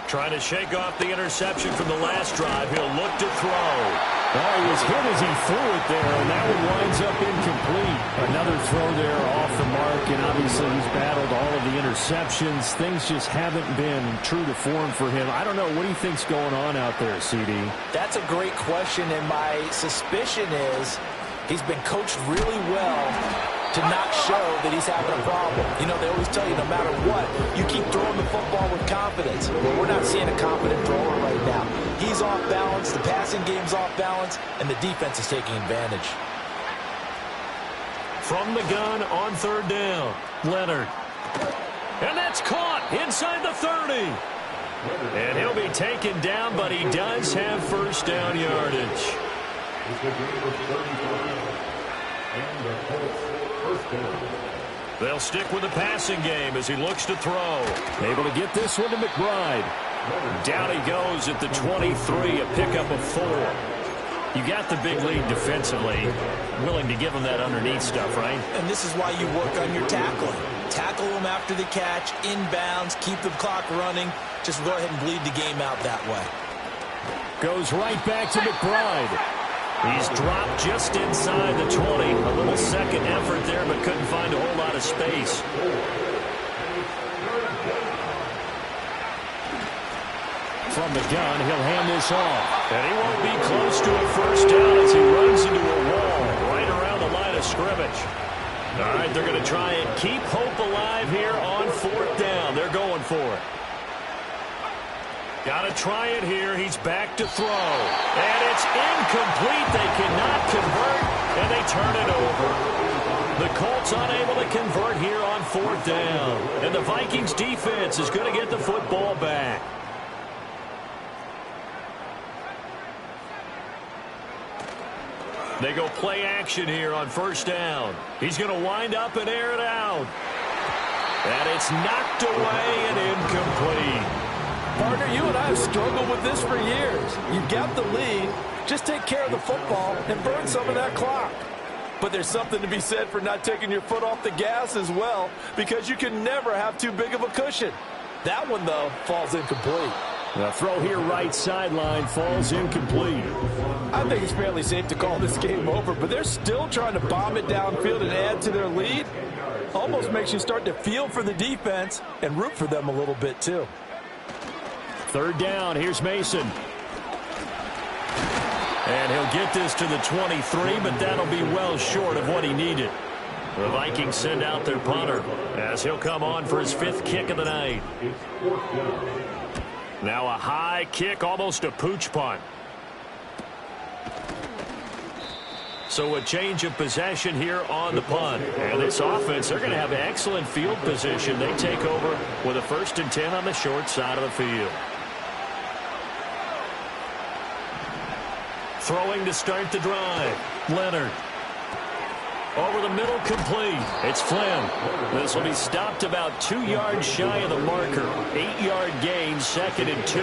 Trying to shake off the interception from the last drive. He'll look to throw. Well, he was hit as he threw it there, and that one winds up incomplete. Another throw there off the mark, and obviously he's battled all of the interceptions. Things just haven't been true to form for him. I don't know. What do you think's going on out there, CD? That's a great question, and my suspicion is he's been coached really well to not show that he's having a problem. You know, they always tell you no matter what, you keep throwing the football with confidence. Well, we're not seeing a confident thrower right now. He's off balance, the passing game's off balance, and the defense is taking advantage. From the gun on third down, Leonard. And that's caught inside the 30. And he'll be taken down, but he does have first down yardage. They'll stick with the passing game as he looks to throw. Able to get this one to McBride. Down he goes at the 23, a pickup of 4. You got the big lead defensively. Willing to give him that underneath stuff, right? And this is why you work on your tackling. Tackle them after the catch, inbounds, keep the clock running. Just go ahead and bleed the game out that way. Goes right back to McBride. He's dropped just inside the 20. A little second effort there, but couldn't find a whole lot of space. From the gun, he'll hand this off. And he won't be close to a first down as he runs into a wall right around the line of scrimmage. All right, they're going to try and keep hope alive here on fourth down. They're going for it. Got to try it here. He's back to throw. And it's incomplete. They cannot convert, and they turn it over. The Colts unable to convert here on fourth down. And the Vikings defense is going to get the football back. They go play action here on first down. He's going to wind up and air it out. And it's knocked away and incomplete. Partner, you and I have struggled with this for years. You've got the lead. Just take care of the football and burn some of that clock. But there's something to be said for not taking your foot off the gas as well, because you can never have too big of a cushion. That one, though, falls incomplete. The throw here right sideline falls incomplete. I think it's fairly safe to call this game over, but they're still trying to bomb it downfield and add to their lead. Almost makes you start to feel for the defense and root for them a little bit, too. Third down, here's Mason. And he'll get this to the 23, but that'll be well short of what he needed. The Vikings send out their punter as he'll come on for his 5th kick of the night. Now a high kick, almost a pooch punt. So a change of possession here on the punt. And this offense, they're going to have excellent field position. They take over with a 1st and 10 on the short side of the field. Throwing to start the drive. Leonard. Over the middle, complete. It's Flynn. This will be stopped about 2 yards shy of the marker. 8-yard gain, 2nd and 2.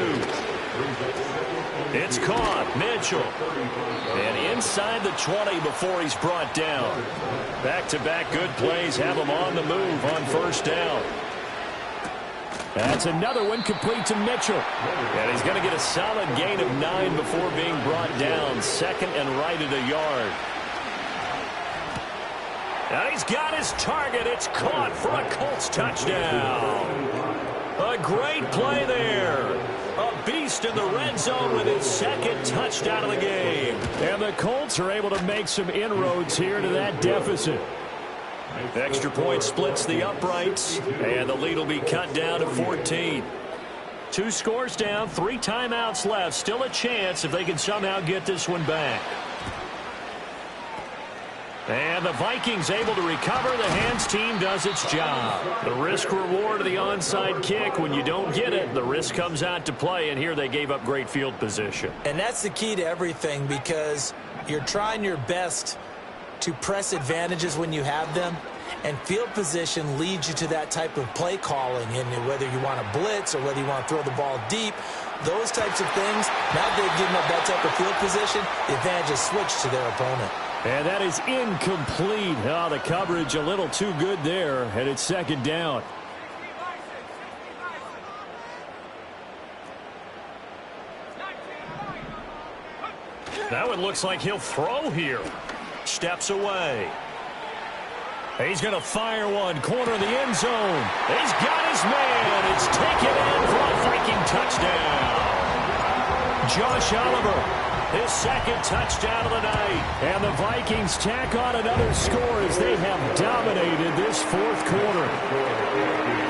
It's caught. Mitchell. And inside the 20 before he's brought down. Back-to-back good plays have him on the move on first down. That's another one complete to Mitchell. And he's going to get a solid gain of 9 before being brought down. 2nd and right at a yard. And he's got his target. It's caught for a Colts touchdown. A great play there. A beast in the red zone with his 2nd touchdown of the game. And the Colts are able to make some inroads here to that deficit. Extra point splits the uprights, and the lead will be cut down to 14. 2 scores down, 3 timeouts left. Still a chance if they can somehow get this one back. And the Vikings able to recover. The hands team does its job. The risk reward of the onside kick. When you don't get it, the risk comes out to play, and here they gave up great field position. And that's the key to everything, because you're trying your best to press advantages when you have them, and field position leads you to that type of play calling. And whether you want to blitz or whether you want to throw the ball deep, those types of things, now they've given up that type of field position, the advantage is switched to their opponent. And that is incomplete. Oh, the coverage a little too good there, and it's 2nd down. That one looks like he'll throw here. Steps away. He's going to fire one. Corner of the end zone. He's got his man. It's taken in for a Viking touchdown. Josh Oliver. His 2nd touchdown of the night. And the Vikings tack on another score as they have dominated this 4th quarter.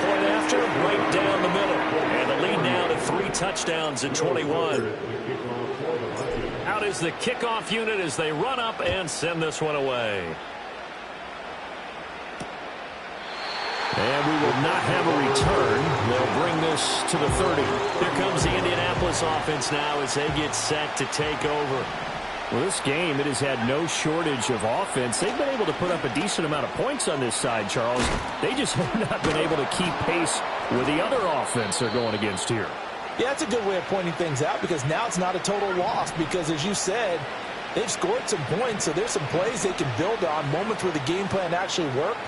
Point after, right down the middle. And the lead now to 3 touchdowns at 21. Out is the kickoff unit as they run up and send this one away. And we will not have a return. They'll bring this to the 30. Here comes the Indianapolis offense now as they get set to take over. Well, this game, it has had no shortage of offense. They've been able to put up a decent amount of points on this side, Charles. They just have not been able to keep pace with the other offense they're going against here. Yeah, that's a good way of pointing things out because now it's not a total loss because, as you said, they've scored some points, so there's some plays they can build on, moments where the game plan actually worked.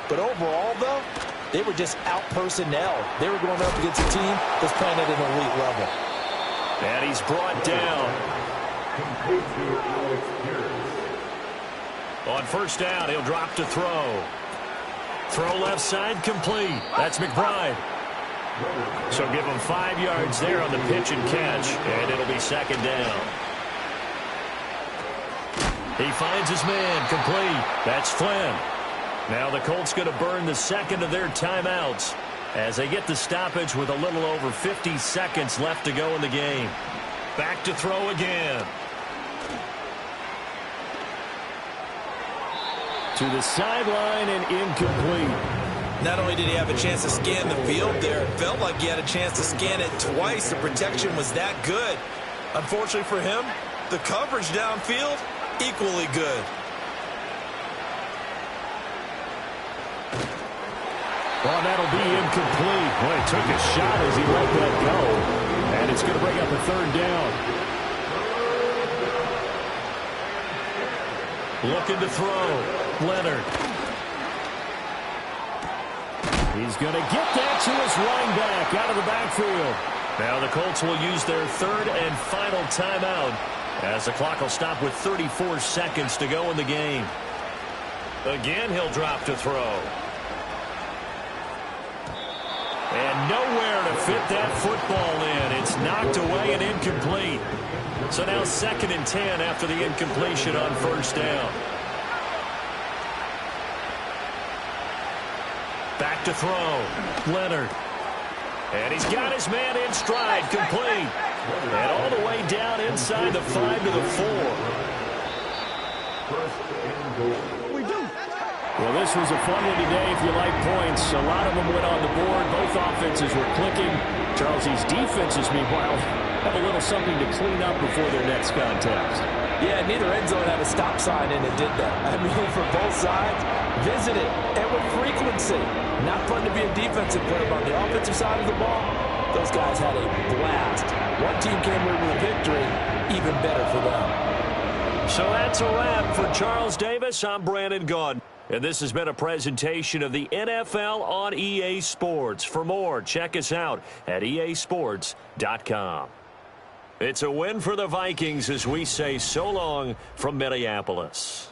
But overall, though, they were just out-personnel. They were going up against a team that's playing at an elite level. And he's brought down. On first down, he'll drop to throw. Throw left side, complete. That's McBride. So give him 5 yards there on the pitch and catch, and it'll be second down. He finds his man, complete. That's Flynn. Now the Colts going to burn the second of their timeouts as they get the stoppage with a little over 50 seconds left to go in the game. Back to throw again. To the sideline and incomplete. Not only did he have a chance to scan the field there, it felt like he had a chance to scan it twice. The protection was that good. Unfortunately for him, the coverage downfield, equally good. Well, that'll be incomplete. Boy, he took a shot as he let that go. And it's going to bring up a third down. Looking to throw. Leonard. He's going to get that to his running back out of the backfield. Now the Colts will use their third and final timeout as the clock will stop with 34 seconds to go in the game. Again, he'll drop to throw. And nowhere to fit that football in. It's knocked away and incomplete. So now 2nd and 10 after the incompletion on first down. Back to throw. Leonard. And he's got his man in stride, complete. And all the way down inside the 5 to the 4. Well, this was a fun one today if you like points. A lot of them went on the board. Both offenses were clicking. Charles, these defenses, meanwhile, have a little something to clean up before their next contest. Yeah, neither end zone had a stop sign, and it did that. I mean, for both sides, visit it, and with frequency. Not fun to be a defensive player, but on the offensive side of the ball, those guys had a blast. One team came away with a victory, even better for them. So that's a wrap for Charles Davis. I'm Brandon Gaudin. And this has been a presentation of the NFL on EA Sports. For more, check us out at easports.com. It's a win for the Vikings as we say so long from Minneapolis.